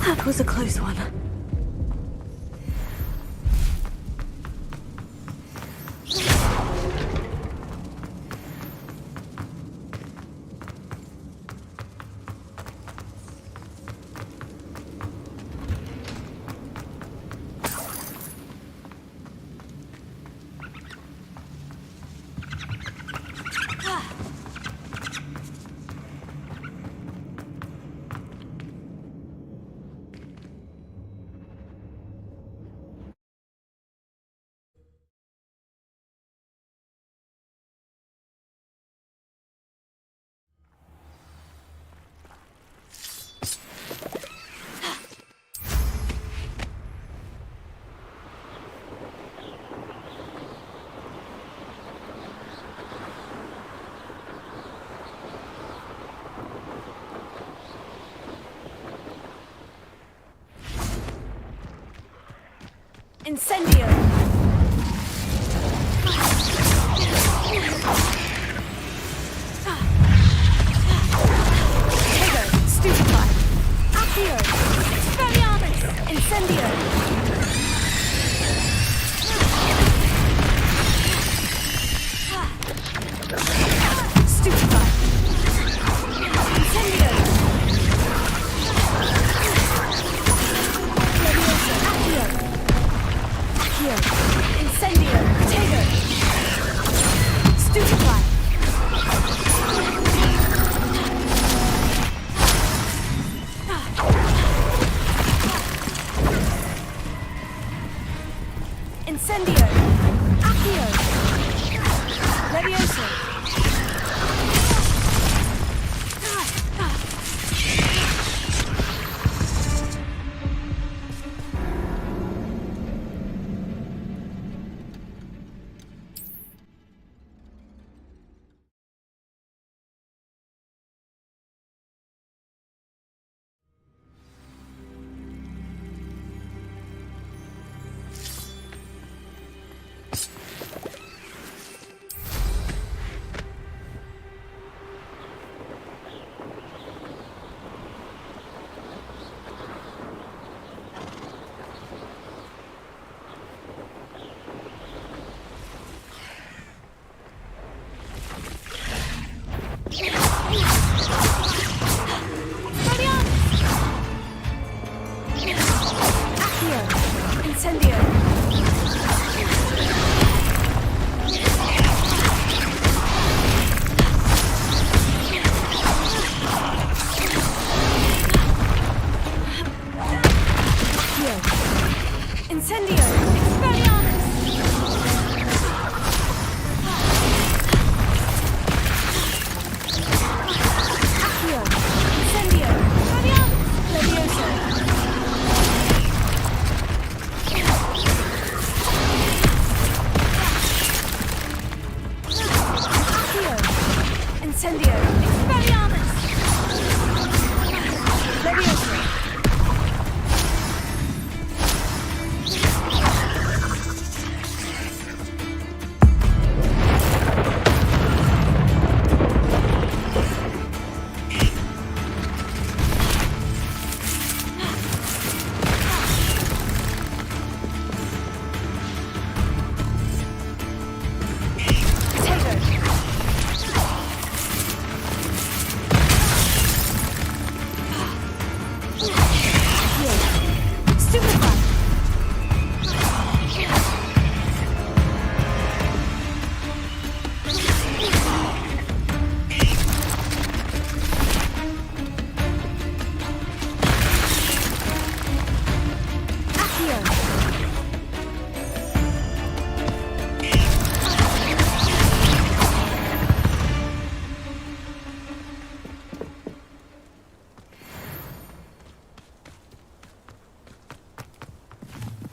That was a close one. Incendio! Tego! Stupefy! Accio! Expelliarmus! Incendio! Stupefy! Incendio! Leviosa! Accio! Incendio! Tego! Stupefy! Incendio! Accio! Levioso!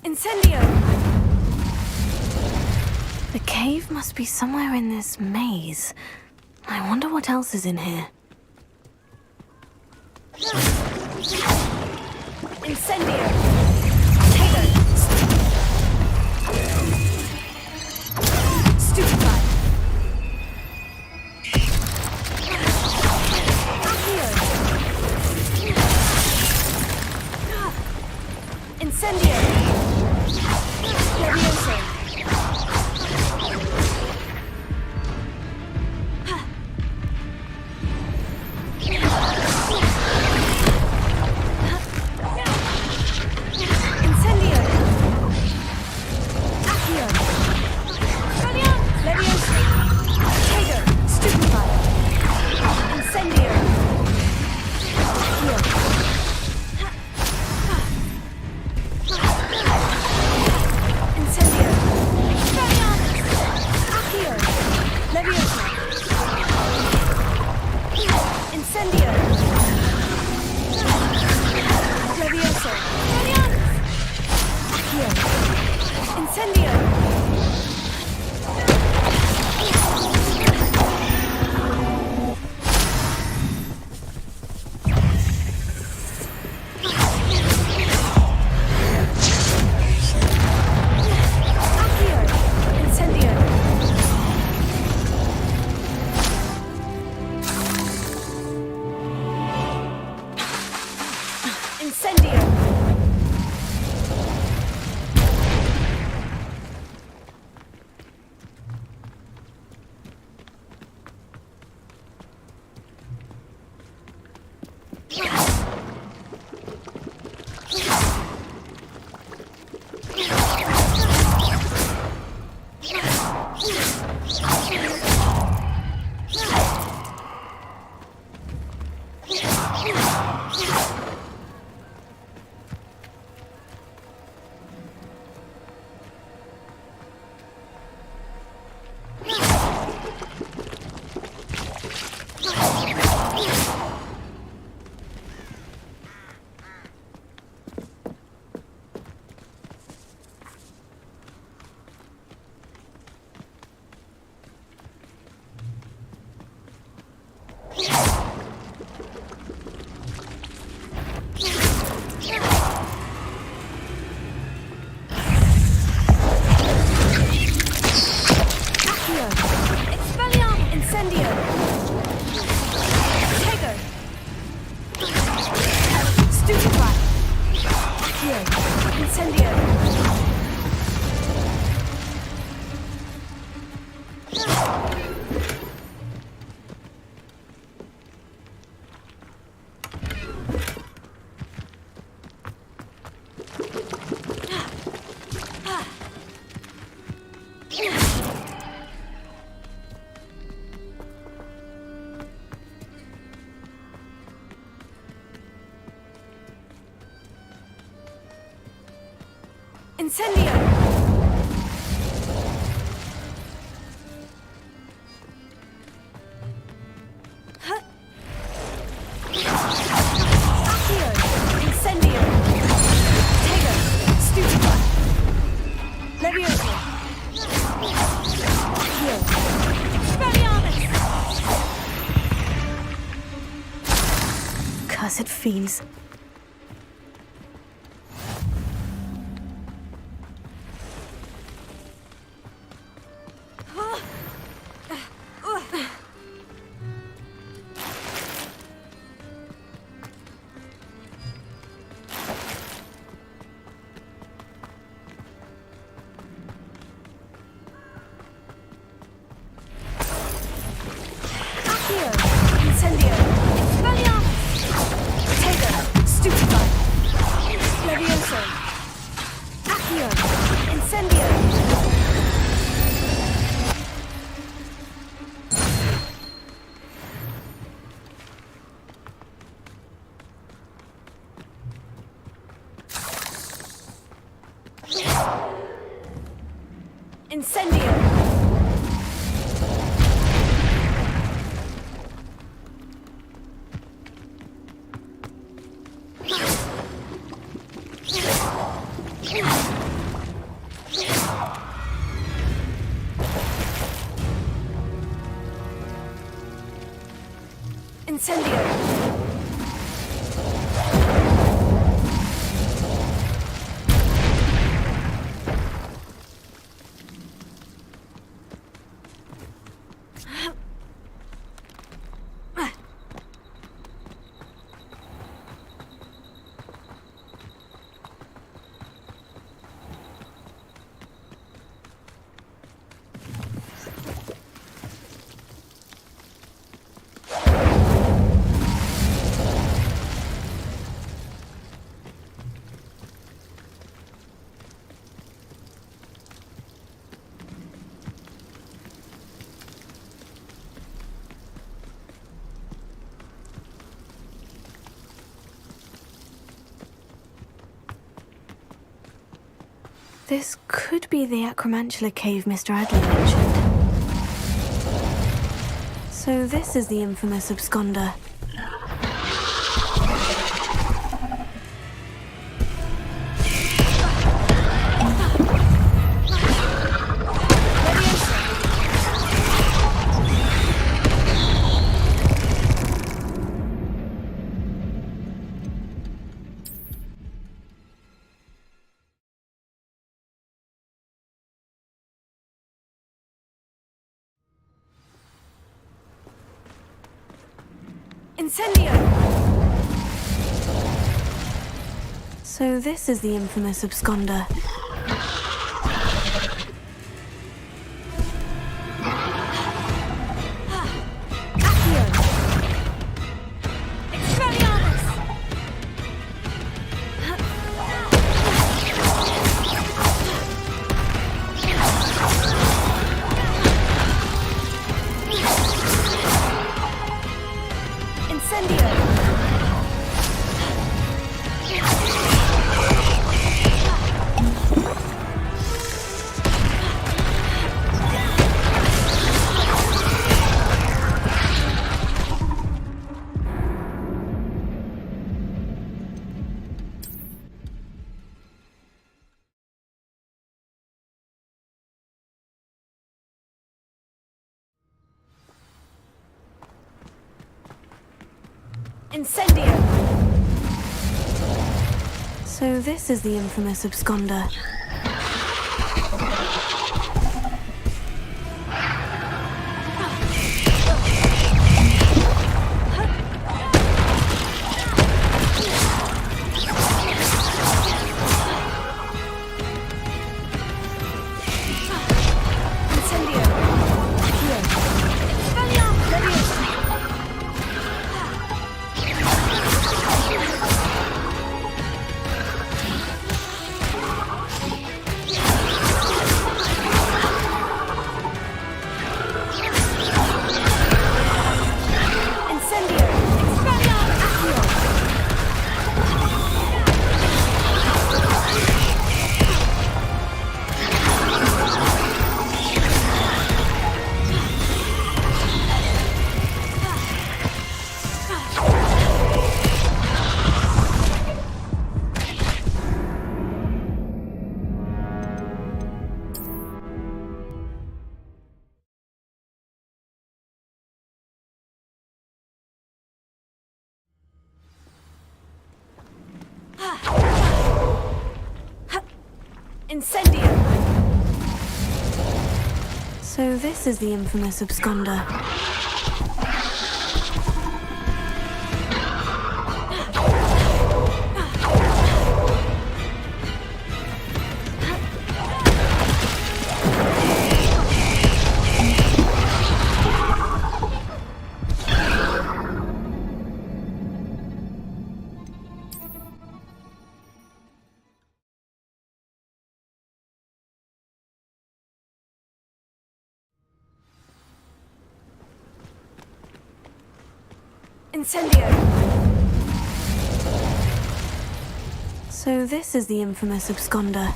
Incendio! The cave must be somewhere in this maze. I wonder what else is in here. Incendio! Taylor! Stupefy! Incendio! Levioso! Incendio! Accio! Incendio! Tego! Stupefy! Levioso! Accio! Expelliarmus! Cursed fiends. Incendio! Expelliarmus! Tego! Stupefy! Levioso! Accio! Incendio! Incendio! Incendio! This could be the Acromantula cave Mr. Adler mentioned. So this is the infamous absconder. Incendio! So this is the infamous absconder. Accio! Expelliarmus! Incendio! Incendio! So this is the infamous absconder. Incendio! Accio! Expelliarmus! Levioso! Incendio! So this is the infamous absconder. Incendio! So this is the infamous absconder.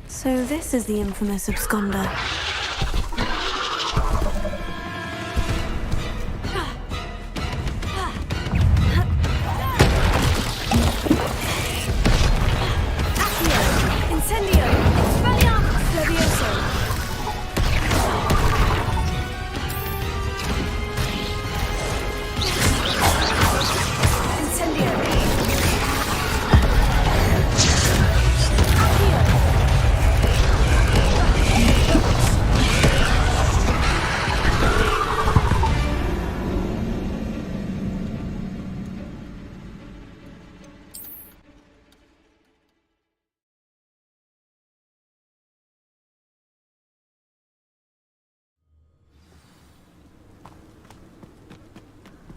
So this is the infamous absconder. Incendio! Expelliarmus! Levioso!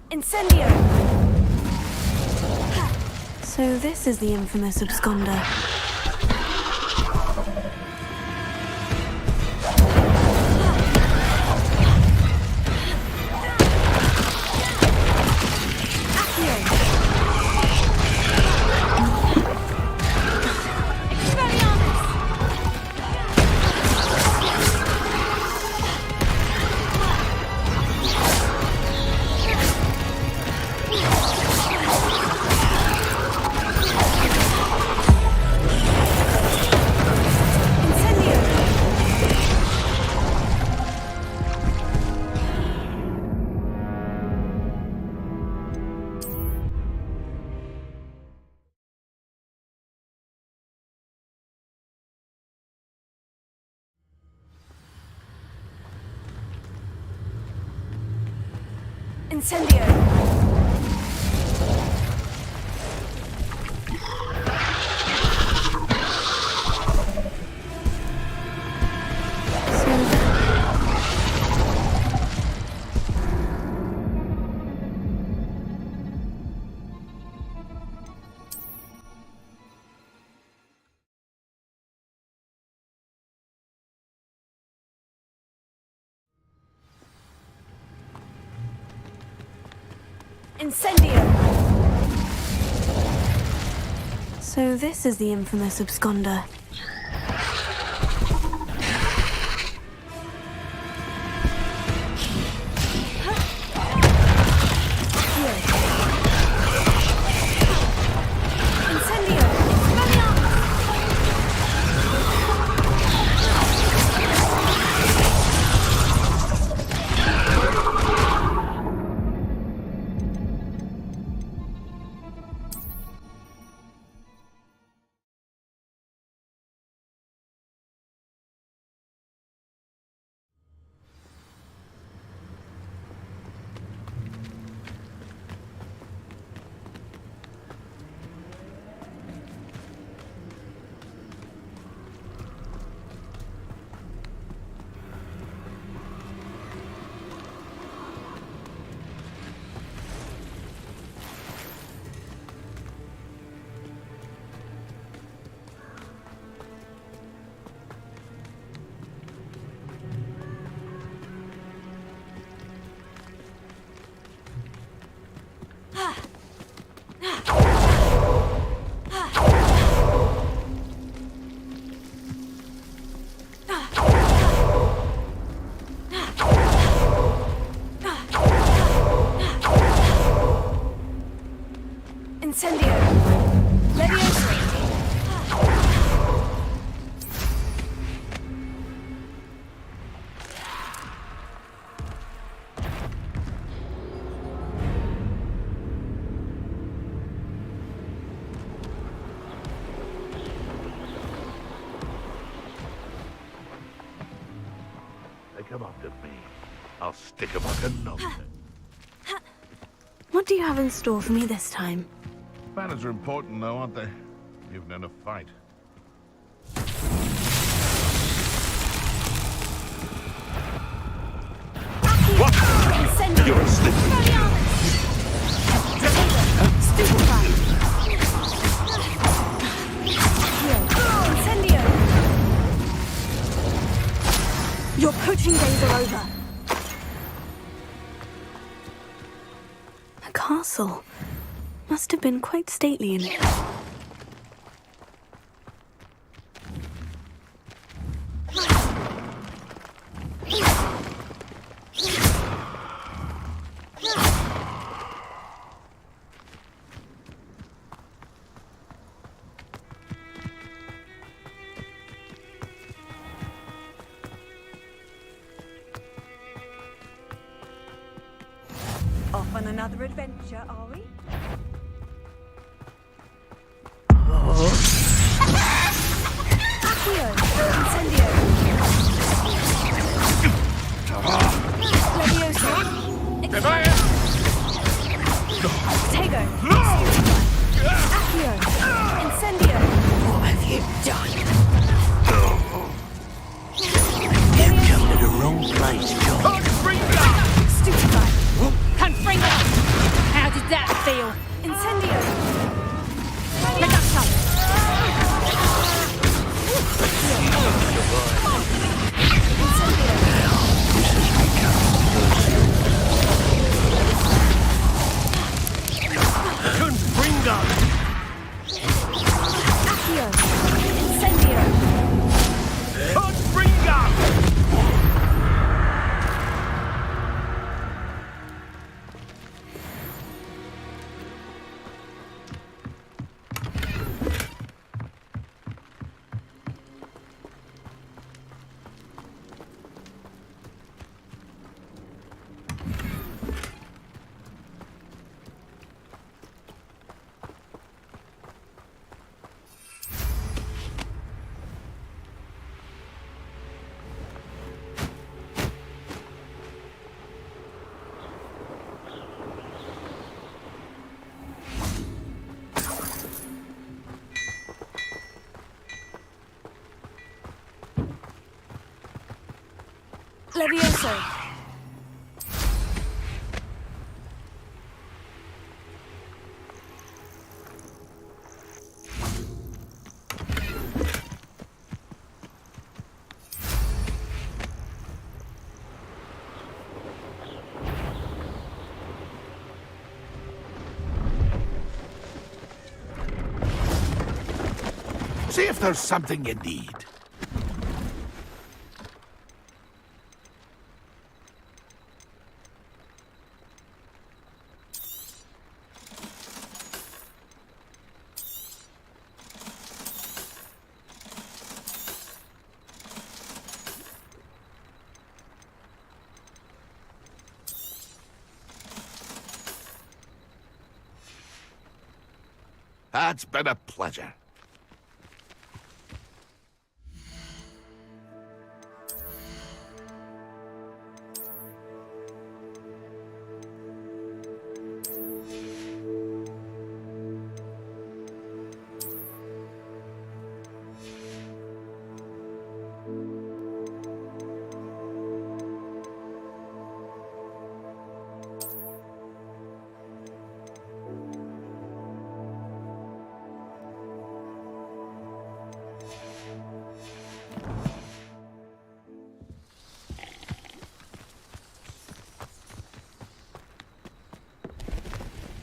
Incendio! So this is the infamous absconder. Incendio! Incendio! So this is the infamous absconder. Incendio! Levioso! They come after me. I'll stick 'em like a nose. What do you have in store for me this time? Banners are important, though, aren't they? Even in a fight. What? Incendio! You're a slippery. Stupefy! Incendio! Your poaching days are over. A castle. Must have been quite stately in it. Off on another adventure, are we? Accio! Incendio! Levioso! Tego! Accio! Incendio! What have you done? Levioso! Come to the wrong place, John. Stupefy! Confringo! How did that feel? Incendio! Reducto! Confringo! Accio! Incendio! Confringo! Levioso! See if there's something you need. It's been a pleasure.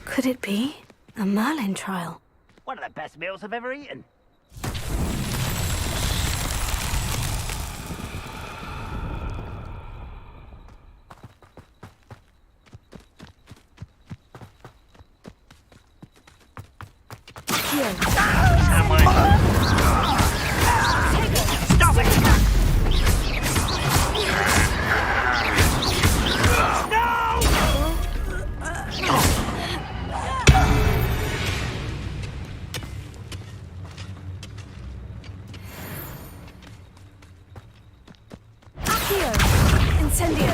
Could it be a Merlin trial? One of the best meals I've ever eaten. Stop it! Incendio!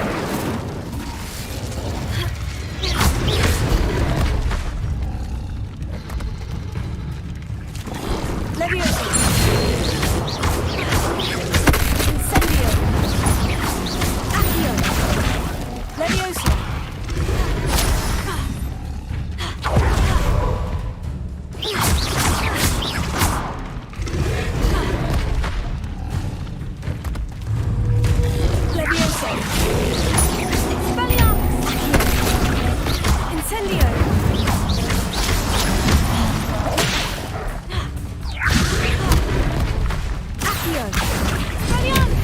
Leviosa! Incendio! Accio! Leviosa! Leviosa! Expelliarmus! Incendio! Accio! Expelliarmus!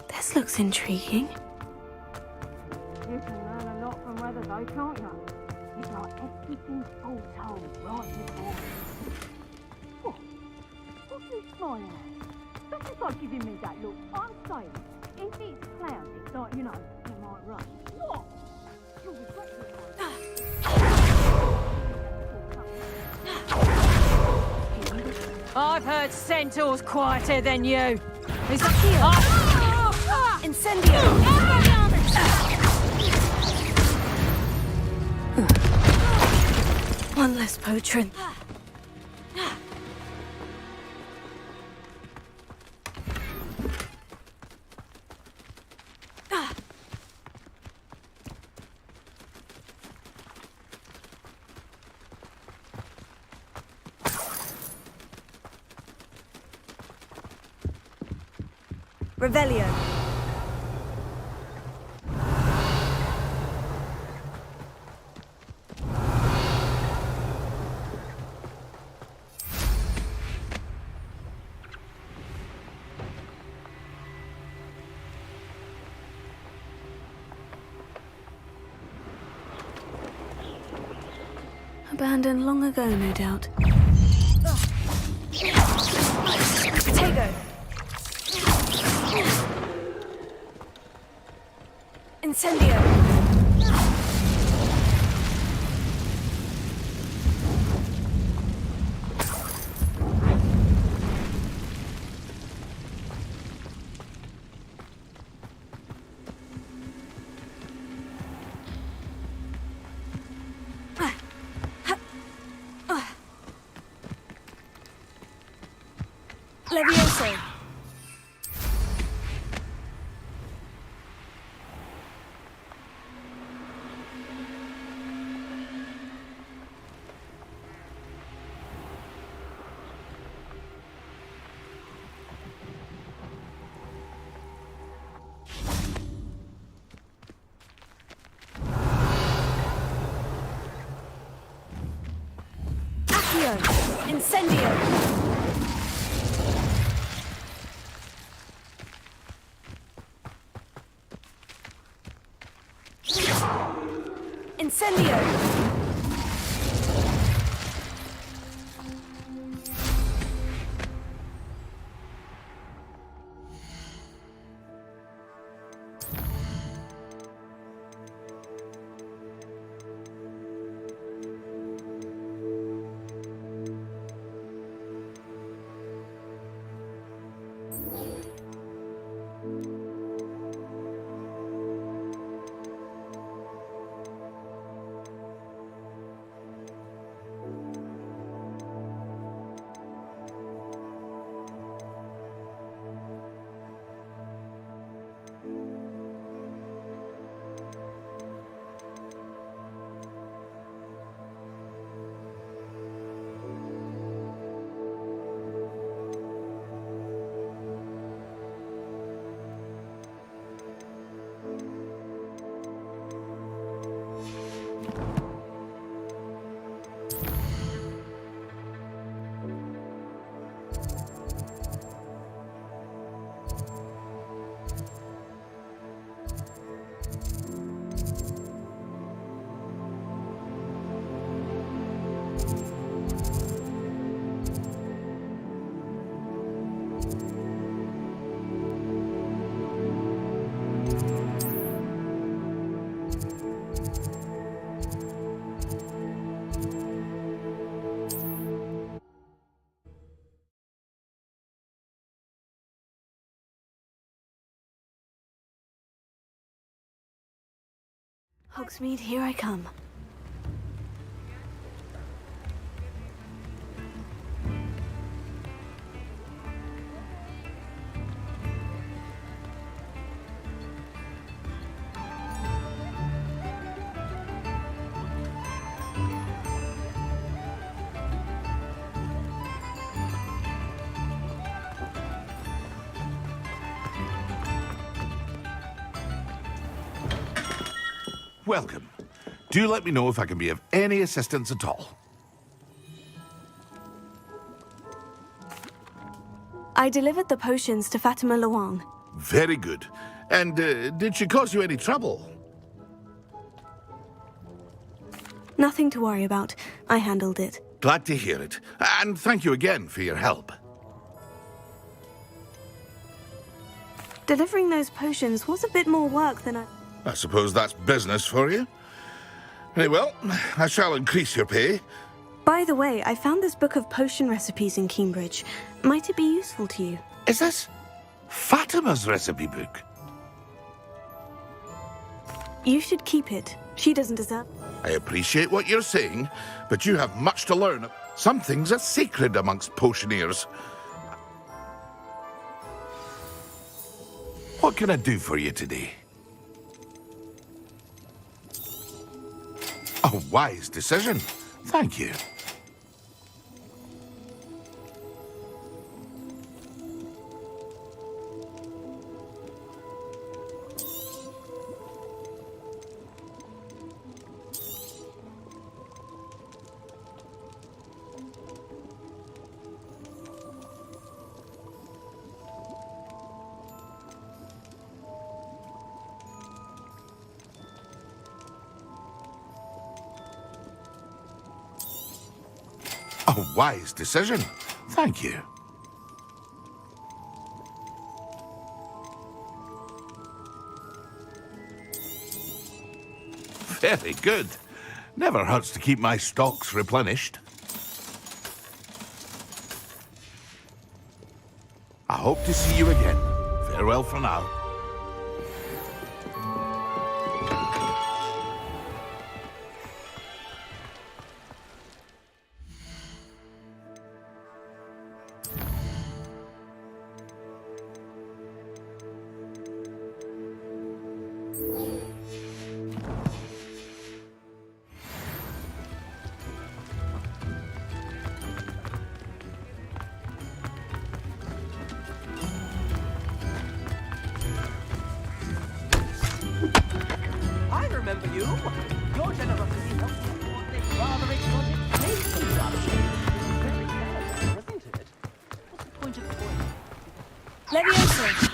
This looks intriguing. You can learn a lot from weather though, can't you? It's like everything's foretold right before you. What are you smiling at? Don't just like giving me that look. I'm saying, if it's cloudy, like, you know, it might rain. What? You'll regret it. I've heard centaurs quieter than you. Is that here? Incendio! One less patron. Revelio. Abandoned long ago, no doubt. Tego! Incendio! Levioso. Accio. Incendio. Incendio! Hogsmeade, here I come. Welcome. Do let me know if I can be of any assistance at all. I delivered the potions to Fatima Luang. Very good. And did she cause you any trouble? Nothing to worry about. I handled it. Glad to hear it. And thank you again for your help. Delivering those potions was a bit more work than I suppose that's business for you. Very well, I shall increase your pay. By the way, I found this book of potion recipes in Cambridge. Might it be useful to you? Is this Fatima's recipe book? You should keep it. She doesn't deserve... I appreciate what you're saying, but you have much to learn. Some things are sacred amongst potioneers. What can I do for you today? A wise decision. Thank you. A wise decision. Thank you. Very good. Never hurts to keep my stocks replenished. I hope to see you again. Farewell for now. I remember you. Your generosity helped support this rather exotic place construction. Very clever, isn't it? What's the point of the point? Leviosa!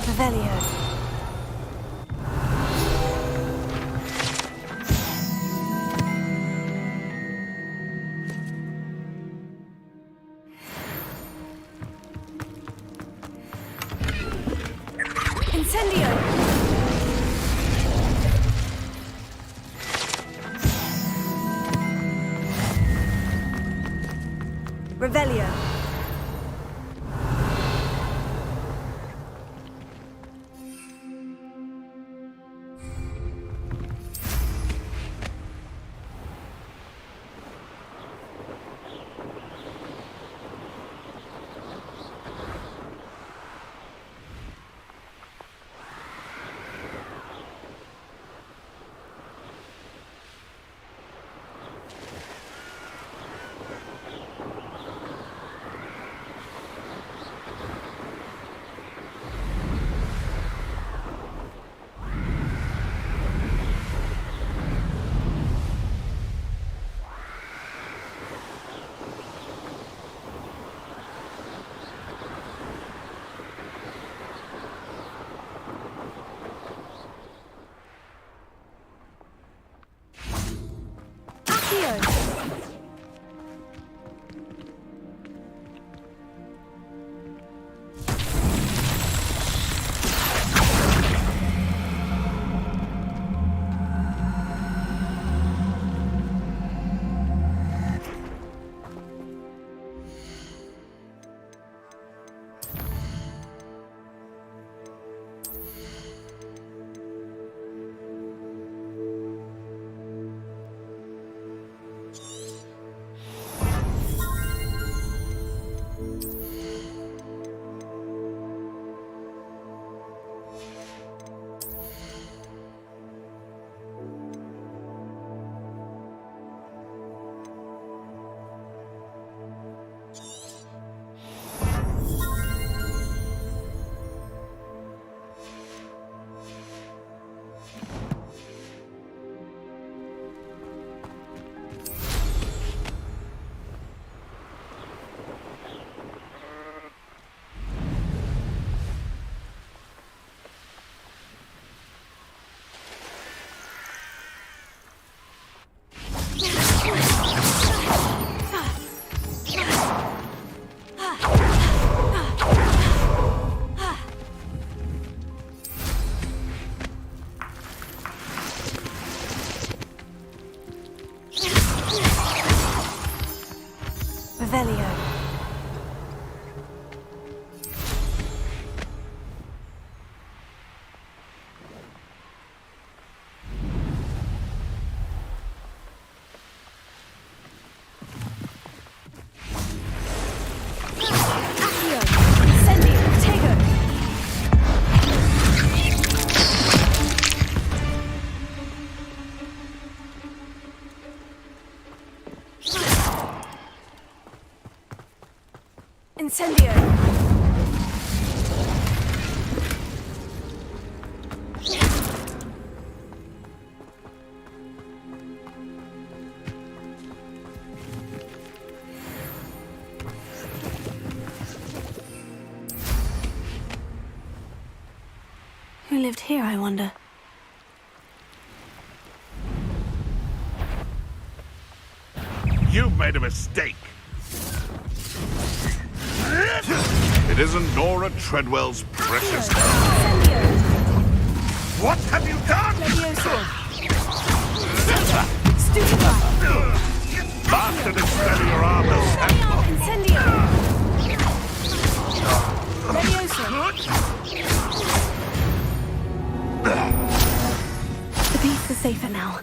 Revelio. Incendio! Revelio. Revelio. Incendio! Who lived here, I wonder? You've made a mistake. It isn't Nora Treadwell's precious. safer now.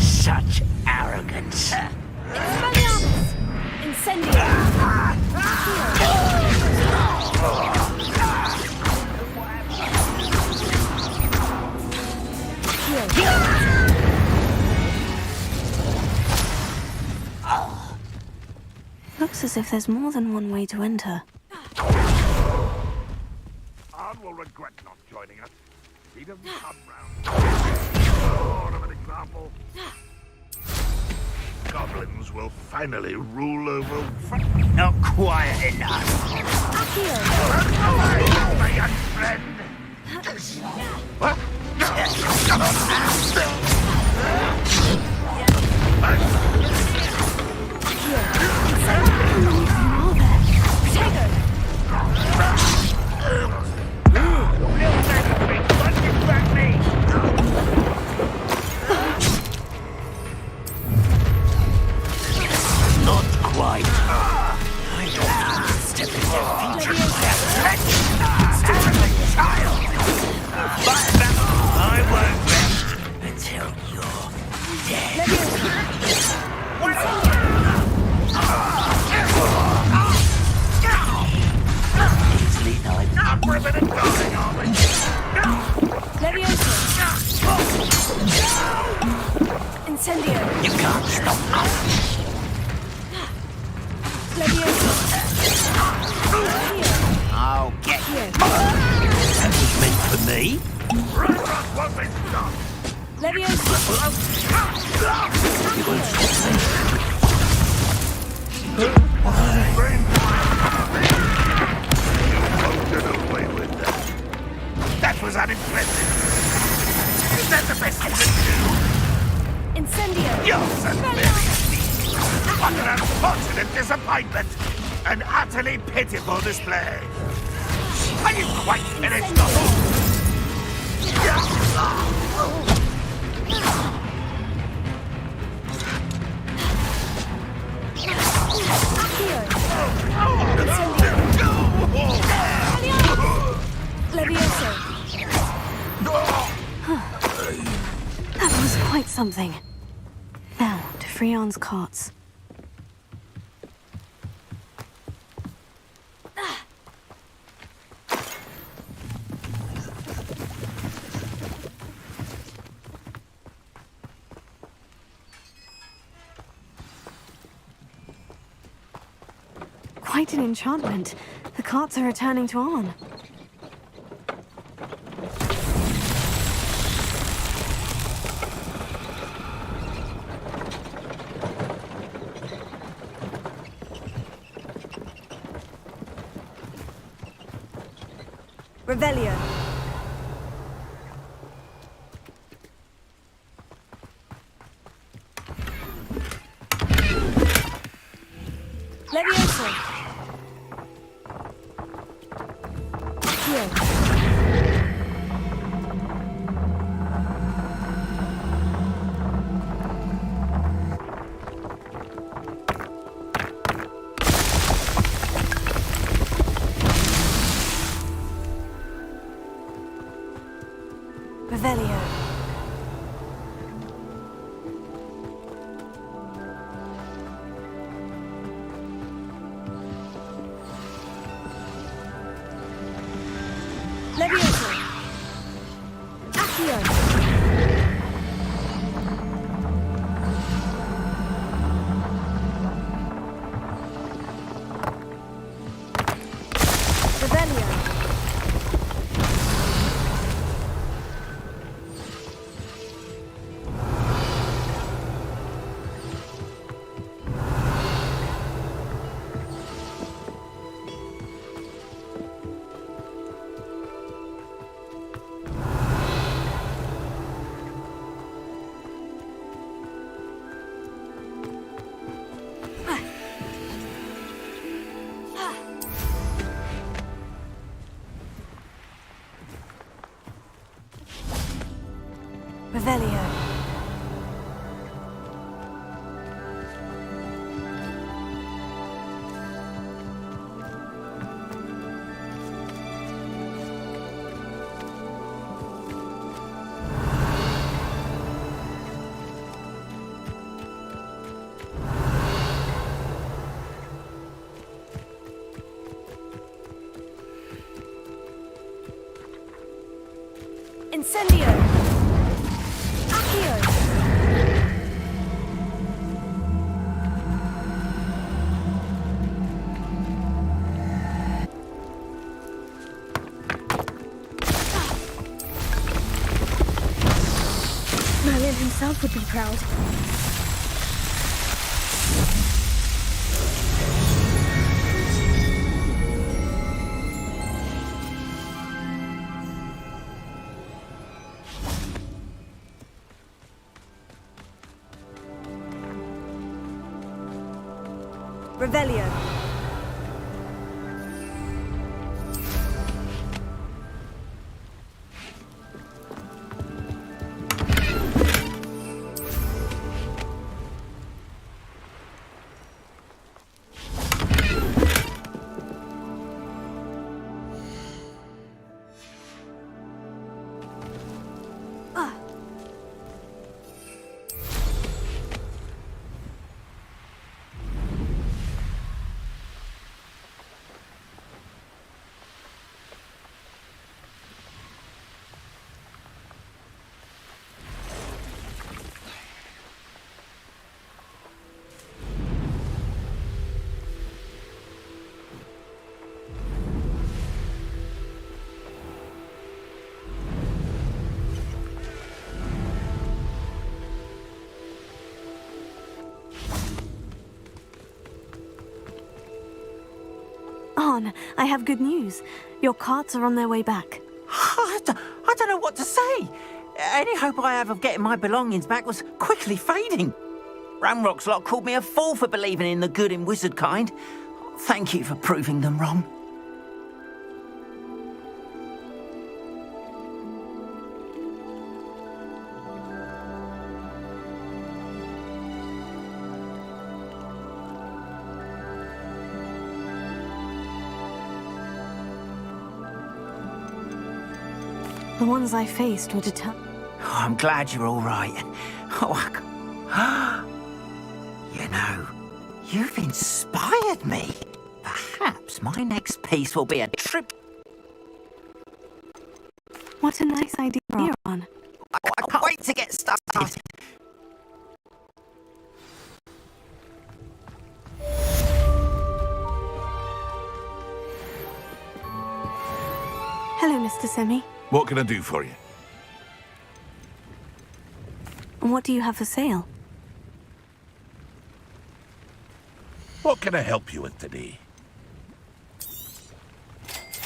Such arrogance. Expelliarmus! Incendio! Looks as if there's more than one way to enter. Arn will regret not joining us. He doesn't come round. More of an example. Goblins will finally rule over... Not quiet enough. My young friend. What? Not quite. I don't step into future child. But I won't rest until you're dead. Easily done. Not ribbon and going, are we? Incendio! You can't stop us. I'll get you. That was meant for me. Right, won't be stopped. You won't stop me. Get away with that. That was unimpressive. Is that the best you can do? Incendio! You're so very weak. What an unfortunate disappointment. An utterly pitiful display. Are you quite finished? That was quite something. Now, to Freon's carts. Quite an enchantment. The carts are returning to Arn. Revelio. Levioso. Here. Revelio. Incendio! Accio! Merlin himself would be proud. Revelio. Arn, I have good news. Your carts are on their way back. I don't know what to say. Any hope I have of getting my belongings back was quickly fading. Ramrock's lot called me a fool for believing in the good in wizard kind. Thank you for proving them wrong. The ones I faced were determined. Oh, I'm glad you're all right. You know, you've inspired me. Perhaps my next piece will be a trip. What a nice idea, Arn. I can't wait to get started. Hello, Mr. Semi. What can I do for you? And what do you have for sale? What can I help you with today?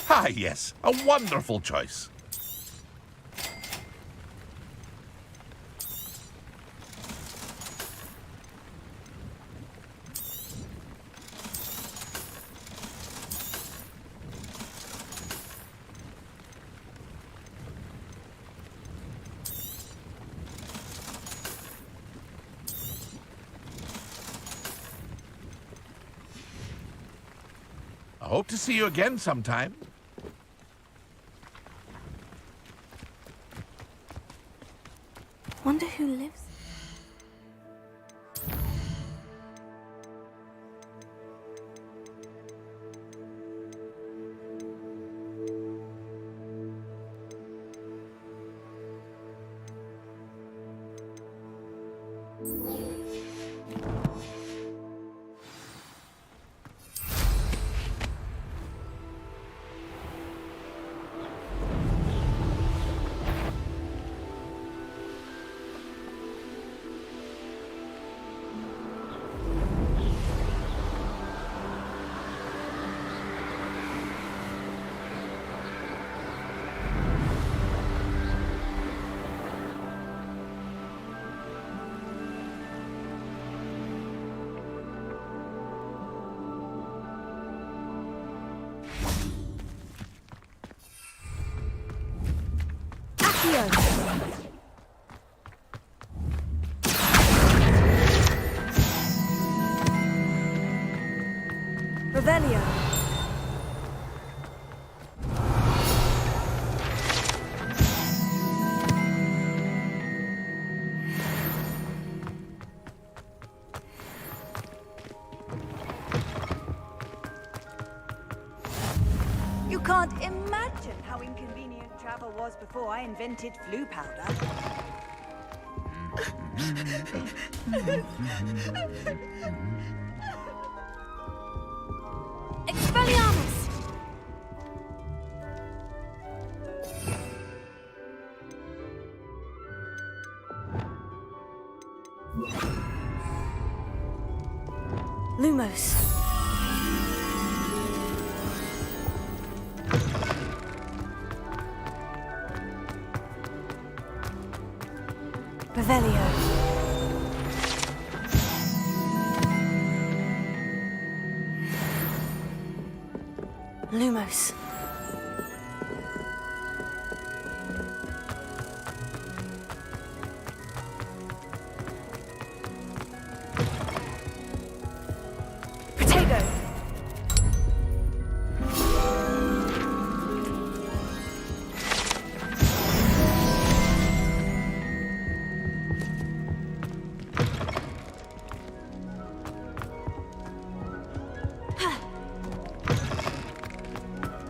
Ah, yes, a wonderful choice. I hope to see you again sometime. Wonder who lives. Revelio. You can't imagine how inconvenient travel was before I invented flu powder. Expelliarmus! Lumos. Revelio. Lumos. Protego.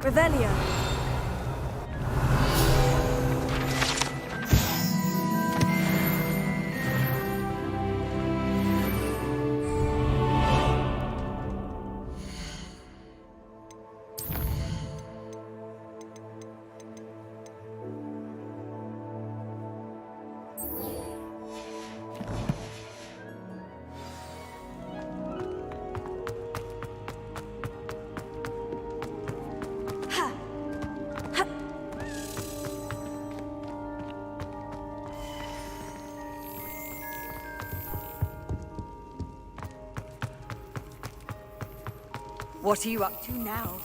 Revelio. What are you up to now?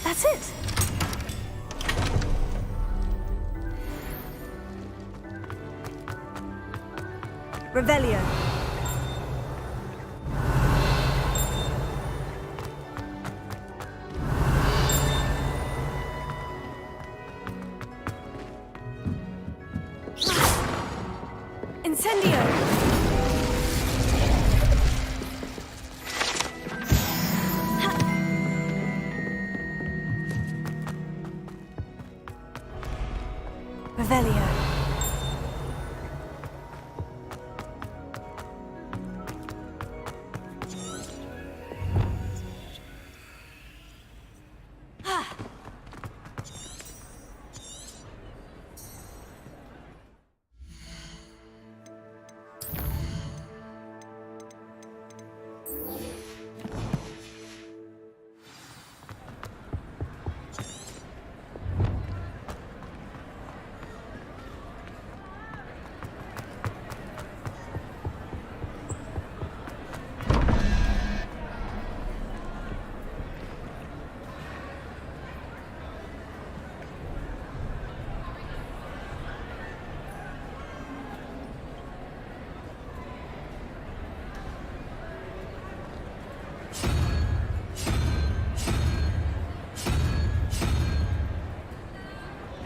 That's it. Revelio. Incendio. Revelio.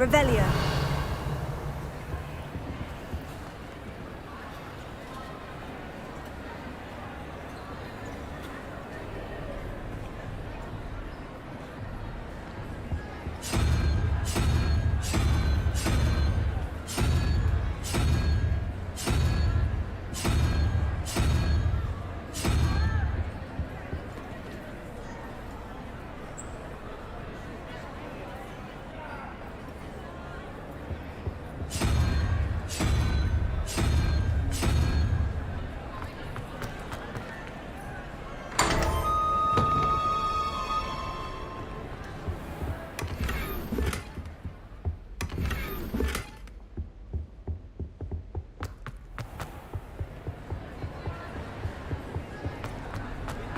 Revelio.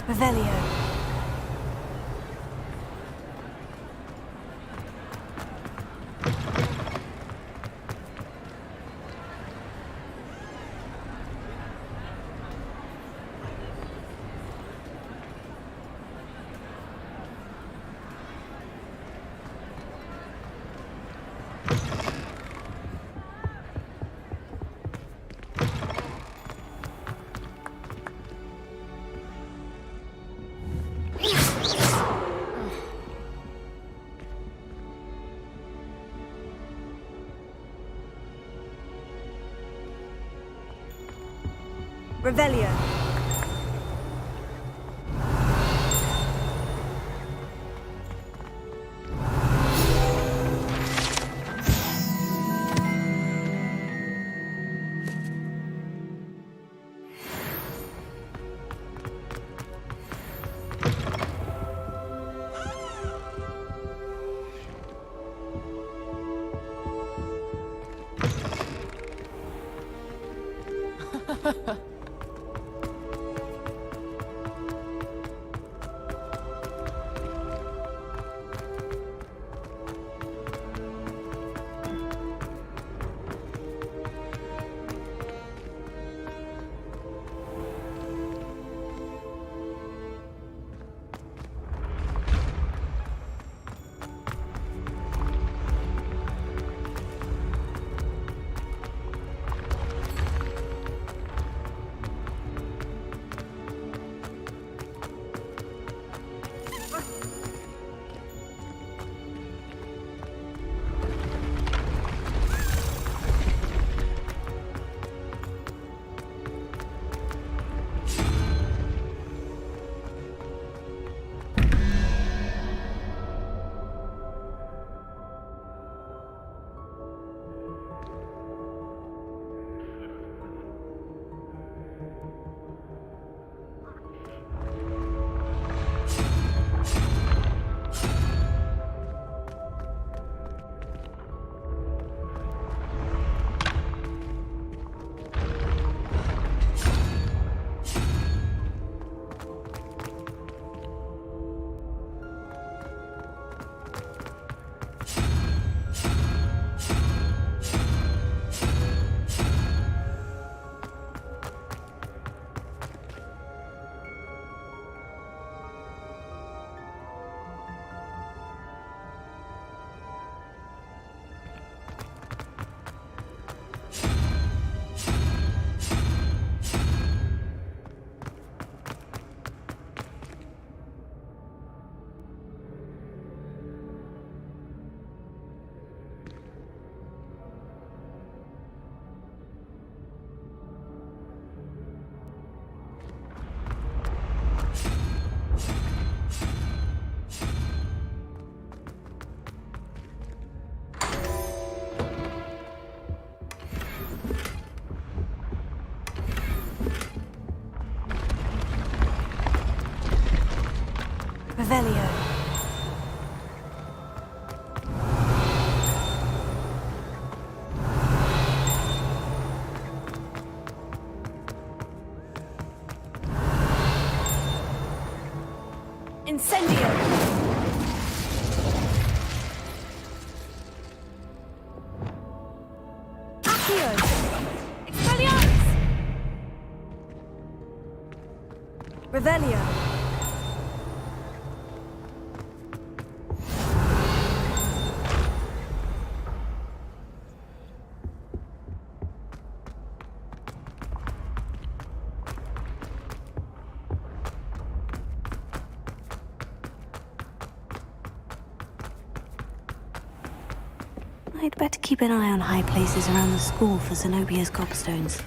Revelio. Revelio. Revelio. Incendio. Accio. Expelliarmus. Revelio. I'd better keep an eye on high places around the school for Zenobia's gobstones.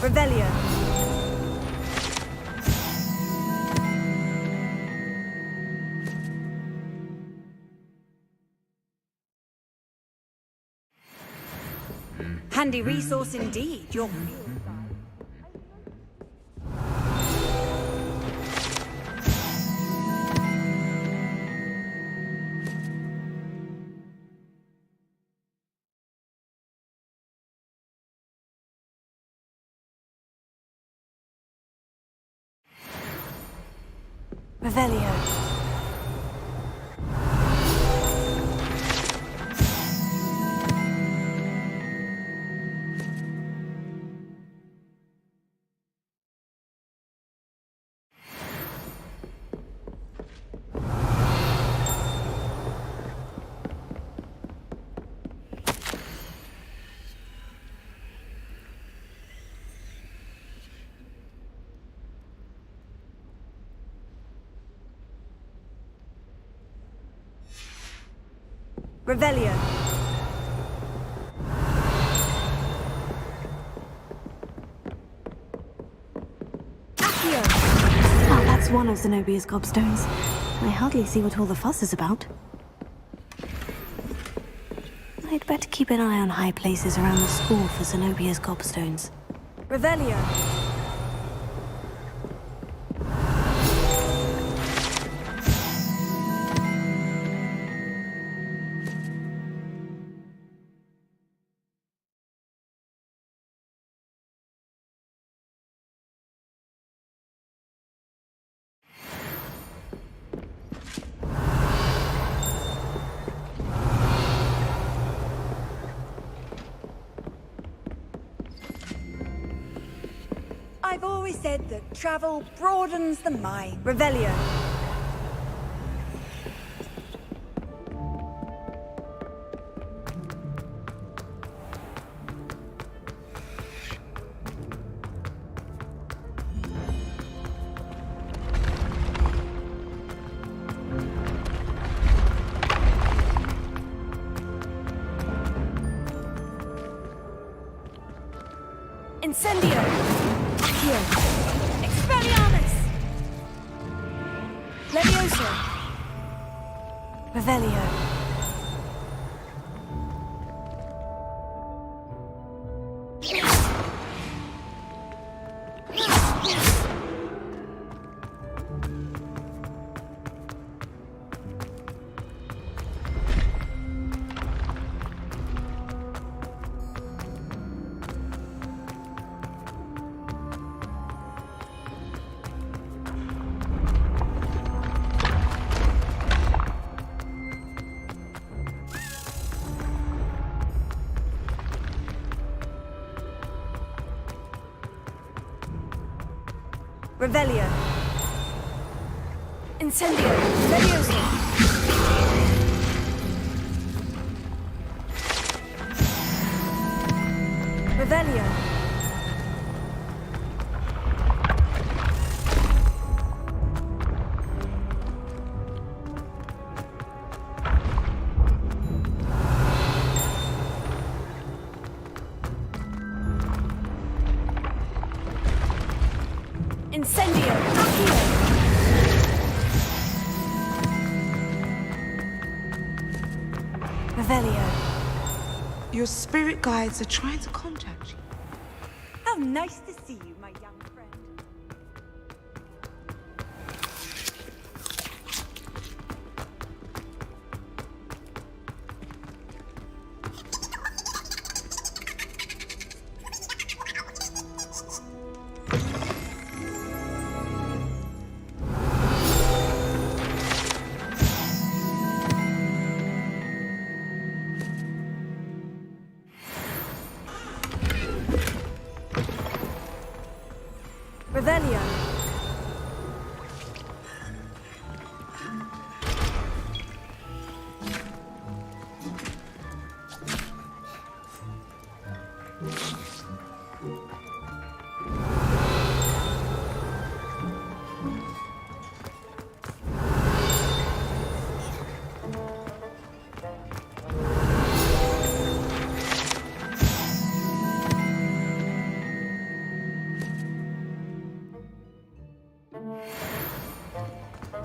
Revelio. Handy resource indeed. Your Revelio. Revelio. one of Zenobia's gobstones. I hardly see what all the fuss is about. I'd better keep an eye on high places around the school for Zenobia's gobstones. Revelio. I've always said that travel broadens the mind. Revelio. Incendio. Accio. Expelliarmus. Levioso. Revelio. Revelio. Incendio. Levioso. Revelio. Incendio. Accio. Revelio. Your spirit guides are trying to contact you. How nice to see you, my young friend. Revelio.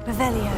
Revelio.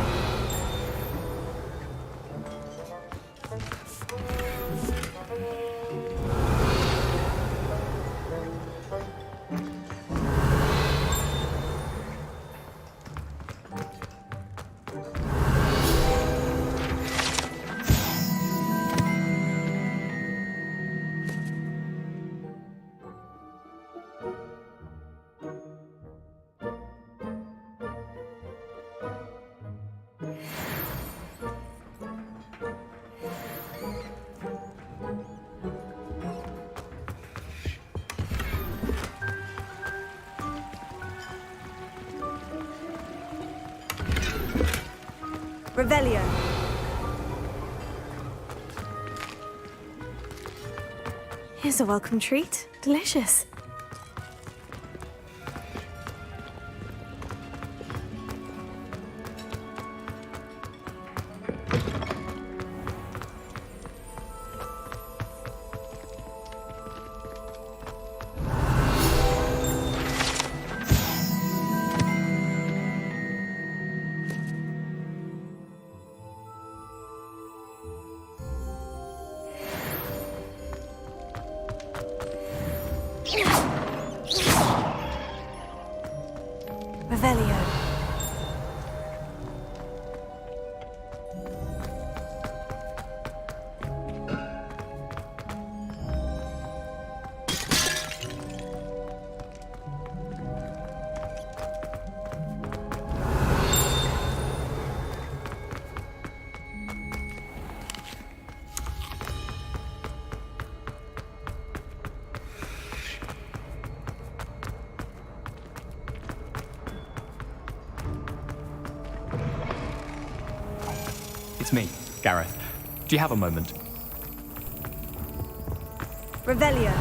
Revelio. Here's a welcome treat. Delicious. Revelio. It's me, Gareth. Do you have a moment? Revelio.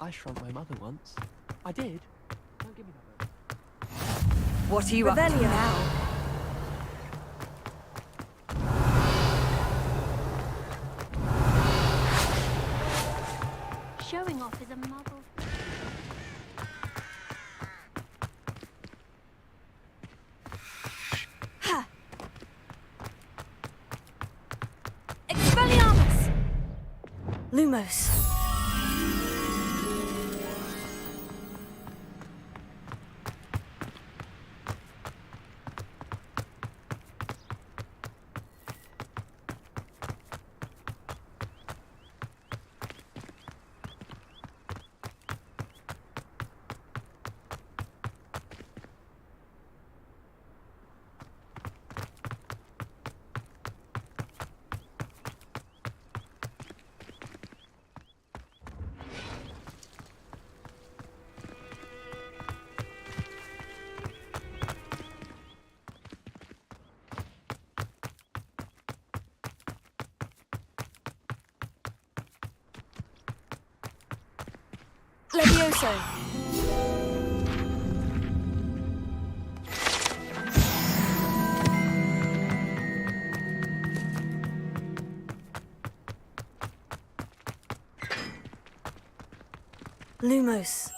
I shrunk my mother once. I did. Don't give me that look. What are you up to Revelio. now? Showing off is a muggle. Expelliarmus! Lumos. Levioso. Lumos.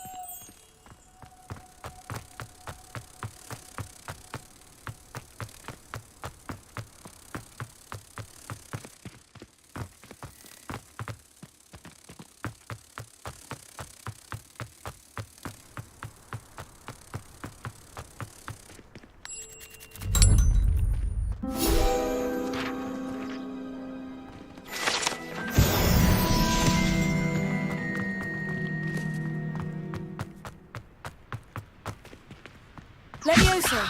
Levioso.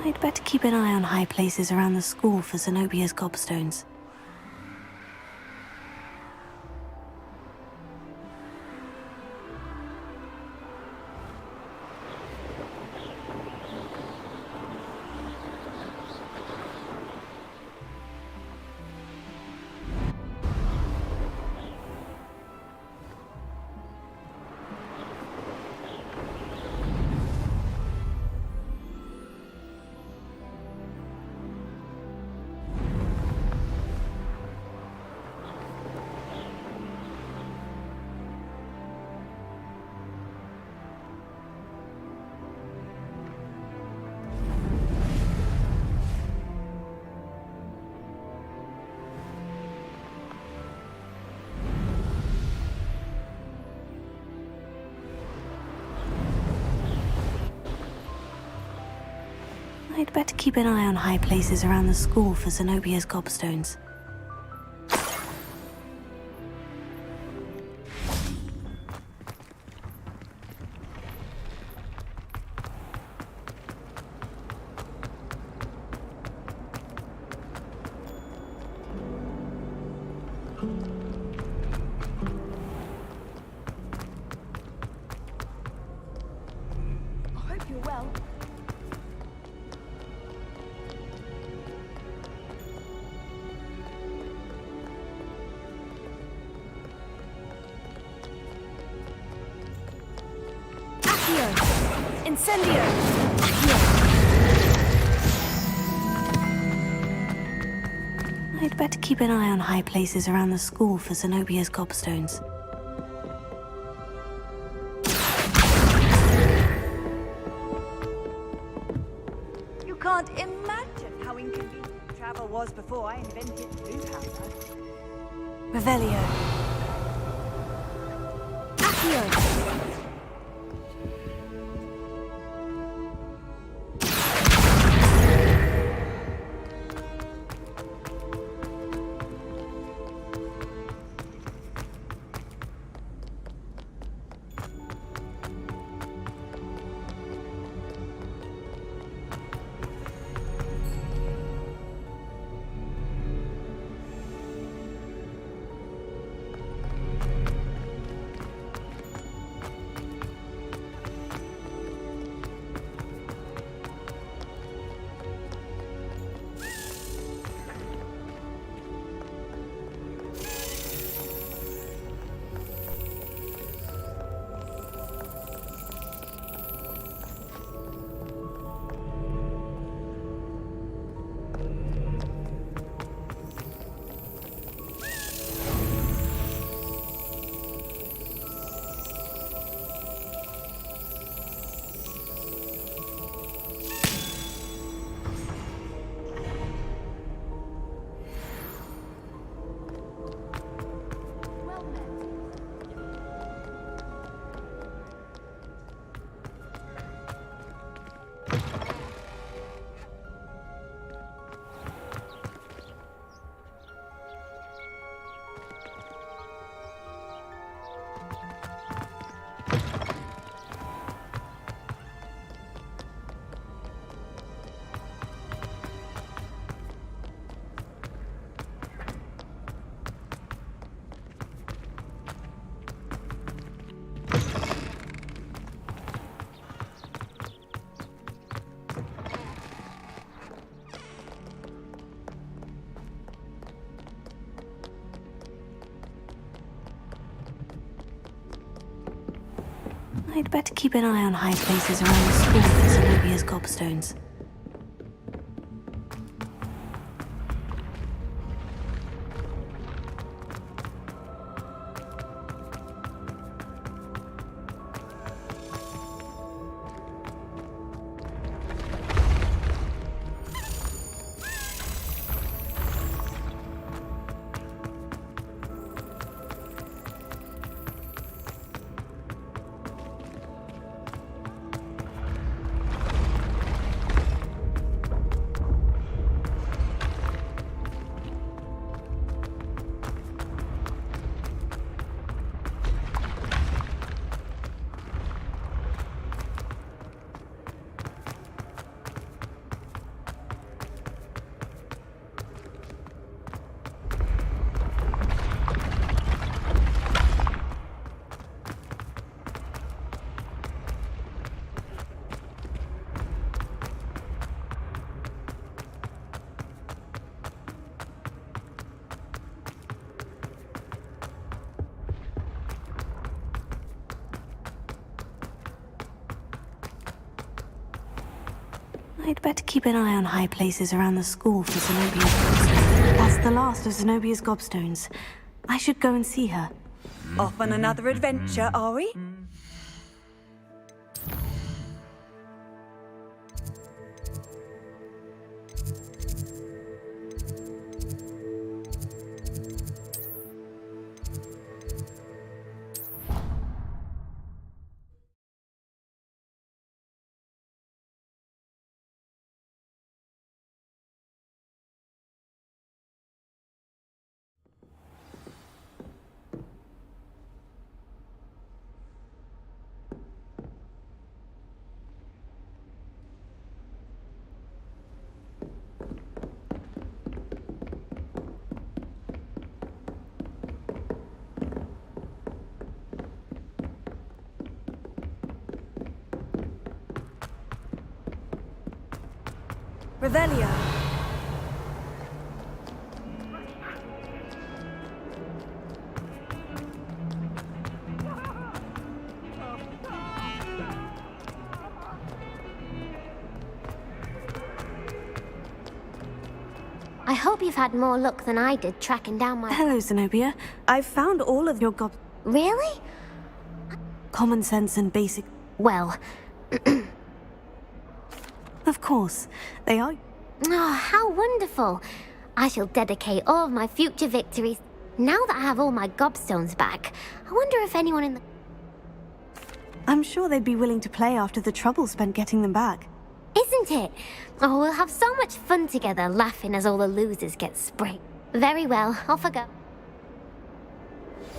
I'd better keep an eye on high places around the school for Zenobia's gobstones. I'd better keep an eye on high places around the school for Zenobia's gobstones. well. Accio! Incendio! I'd better keep an eye on high places around the school for Zenobia's gobstones. You can't imagine how inconvenient travel was before I invented blue powder. Revelio. Accio! I'd better keep an eye on high places around the school for Zenobia's gobstones. I'd better keep an eye on high places around the school for Zenobia's gobstones. That's the last of Zenobia's gobstones. I should go and see her. Off on another adventure, are we? Revelia. I hope you've had more luck than I did tracking down my... Hello, Zenobia. I've found all of your Really? common sense and basic... Well... Of course. They are... Oh, how wonderful. I shall dedicate all of my future victories. Now that I have all my gobstones back, I wonder if anyone in the... I'm sure they'd be willing to play after the trouble spent getting them back. Isn't it? Oh, we'll have so much fun together, laughing as all the losers get sprayed. Very well, off I go.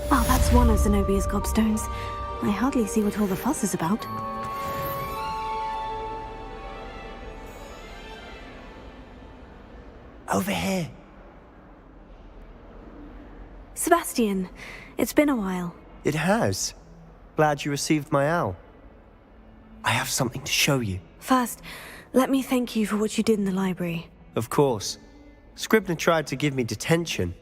Well, that's one of Zenobia's gobstones. I hardly see what all the fuss is about. Over here. Sebastian, it's been a while. It has. Glad you received my owl. I have something to show you. First, let me thank you for what you did in the library. Of course. Scribner tried to give me detention,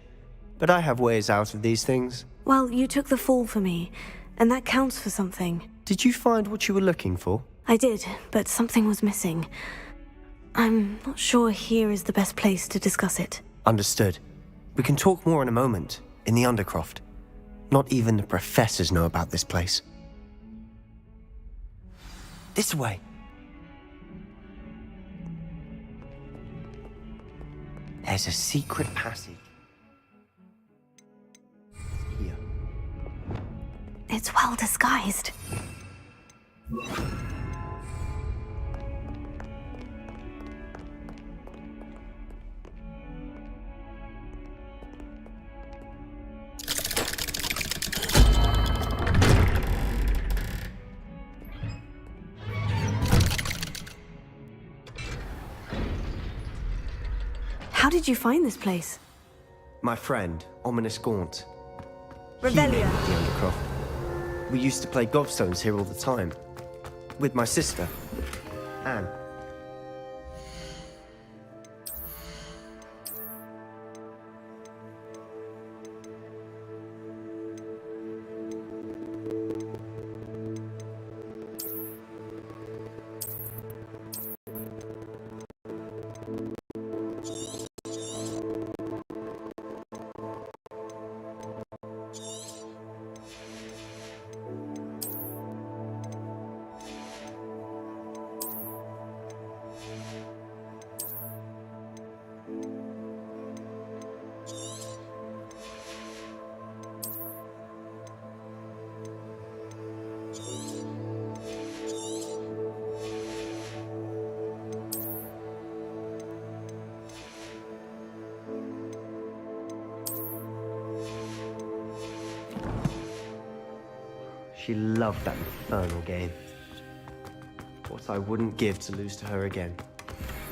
but I have ways out of these things. Well, you took the fall for me, and that counts for something. Did you find what you were looking for? I did, but something was missing. I'm not sure here is the best place to discuss it. Understood. We can talk more in a moment, in the Undercroft. Not even the professors know about this place. This way. There's a secret passage. Here. It's well disguised. How did you find this place? My friend, Ominous Gaunt. Revelia. He made the Undercroft. We used to play gobstones here all the time. With my sister, Anne. She loved that infernal game. What I wouldn't give to lose to her again.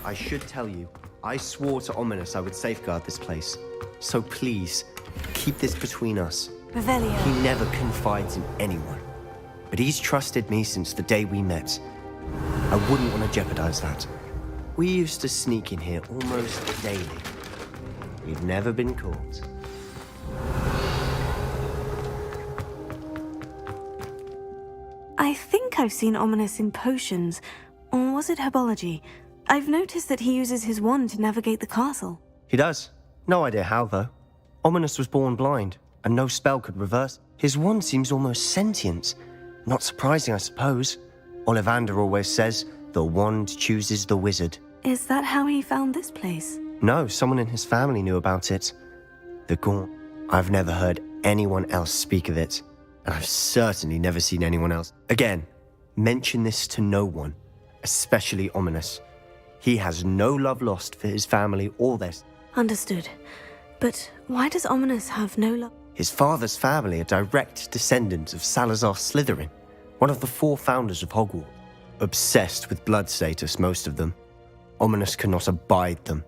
I should tell you, I swore to Ominous I would safeguard this place. So please, keep this between us. Revelia. He never confides in anyone. But he's trusted me since the day we met. I wouldn't want to jeopardize that. We used to sneak in here almost daily. We've never been caught. I think I've seen Ominous in potions, or was it herbology? I've noticed that he uses his wand to navigate the castle. He does. No idea how, though. Ominous was born blind, and no spell could reverse. His wand seems almost sentient. Not surprising, I suppose. Ollivander always says, the wand chooses the wizard. Is that how he found this place? No, someone in his family knew about it. The Gaunt. I've never heard anyone else speak of it. And I've certainly never seen anyone else. Again, mention this to no one, especially Ominous. He has no love lost for his family or theirs. Understood. But why does Ominous have no love? His father's family are direct descendants of Salazar Slytherin, one of the 4 founders of Hogwarts. Obsessed with blood status, most of them. Ominous cannot abide them,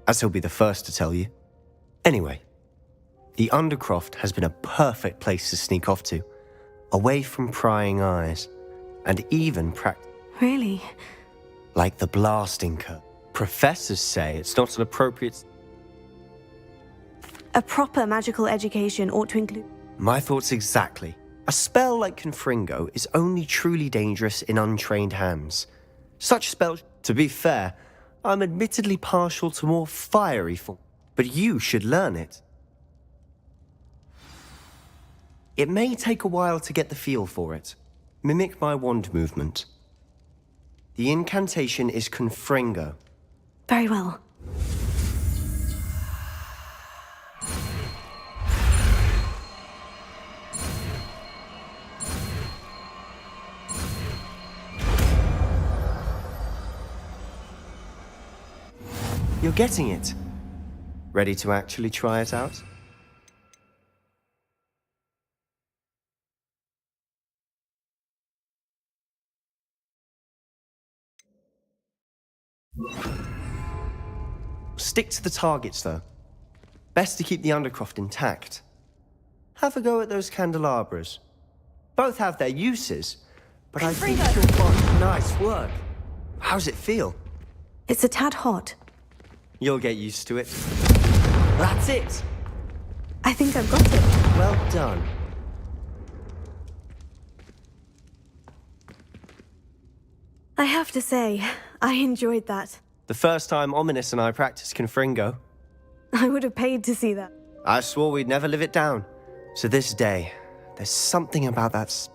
as he'll be the first to tell you. Anyway, the Undercroft has been a perfect place to sneak off to, away from prying eyes, and even Really? like the blasting curve. Professors say it's not an appropriate... A proper magical education ought to include... My thoughts exactly. A spell like Confringo is only truly dangerous in untrained hands. Such spells, to be fair, I'm admittedly partial to more fiery form, but you should learn it. It may take a while to get the feel for it. Mimic my wand movement. The incantation is Confringo. Very well. You're getting it. Ready to actually try it out? Stick to the targets, though. Best to keep the Undercroft intact. Have a go at those candelabras. Both have their uses, but I think you'll find nice work. How's it feel? It's a tad hot. You'll get used to it. That's it! I think I've got it. Well done. I have to say, I enjoyed that. The first time Ominous and I practiced Confringo. I would have paid to see that. I swore we'd never live it down. So this day, there's something about that...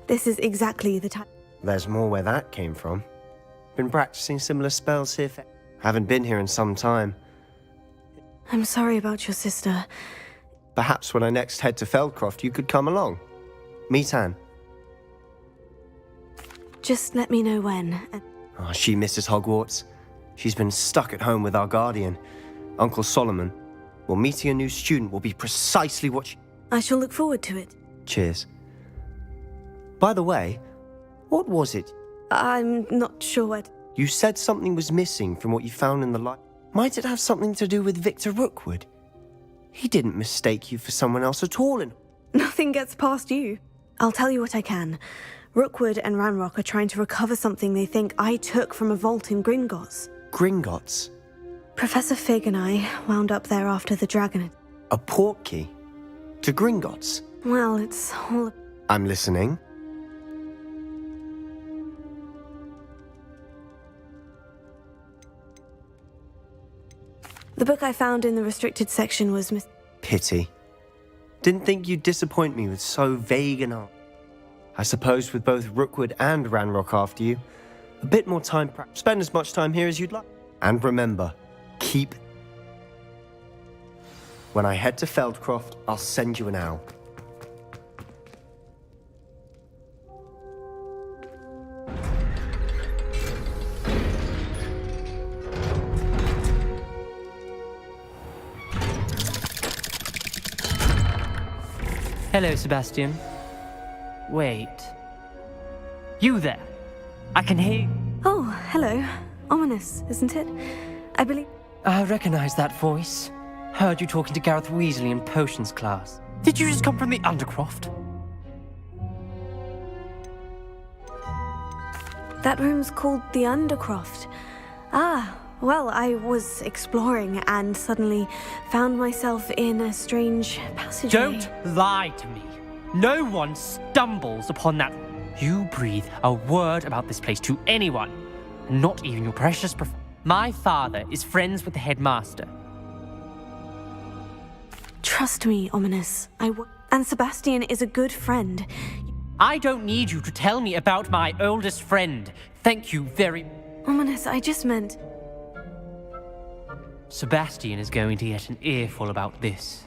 This is exactly the time. There's more where that came from. Been practicing similar spells here for... Haven't been here in some time. I'm sorry about your sister. Perhaps when I next head to Feldcroft, you could come along. Meet Anne. Just let me know when. Oh, she misses Hogwarts. She's been stuck at home with our guardian, Uncle Solomon. Well, meeting a new student will be precisely what she... I shall look forward to it. Cheers. By the way, what was it? I'm not sure what... You said something was missing from what you found in the light. Might it have something to do with Victor Rookwood? He didn't mistake you for someone else at all and... Nothing gets past you. I'll tell you what I can. Rookwood and Ranrock are trying to recover something they think I took from a vault in Gringotts. Gringotts? Professor Fig and I wound up there after the dragon. A portkey? To Gringotts? Well, it's all... I'm listening. The book I found in the restricted section was Pity. Didn't think you'd disappoint me with so vague an art. I suppose with both Rookwood and Ranrock after you, a bit more time, spend as much time here as you'd like. And remember, keep... When I head to Feldcroft, I'll send you an owl. Hello, Sebastian. Wait. You there? I can hear you. Oh, hello. Ominous, isn't it? I believe... I recognize that voice. Heard you talking to Gareth Weasley in potions class. Did you just come from the Undercroft? That room's called the Undercroft. Ah, well, I was exploring and suddenly found myself in a strange passageway. Don't lie to me. No one stumbles upon that. You breathe a word about this place to anyone, not even your precious professor. My father is friends with the headmaster. Trust me, Ominous. And Sebastian is a good friend. I don't need you to tell me about my oldest friend. Thank you very... Ominous, I just meant... Sebastian is going to get an earful about this.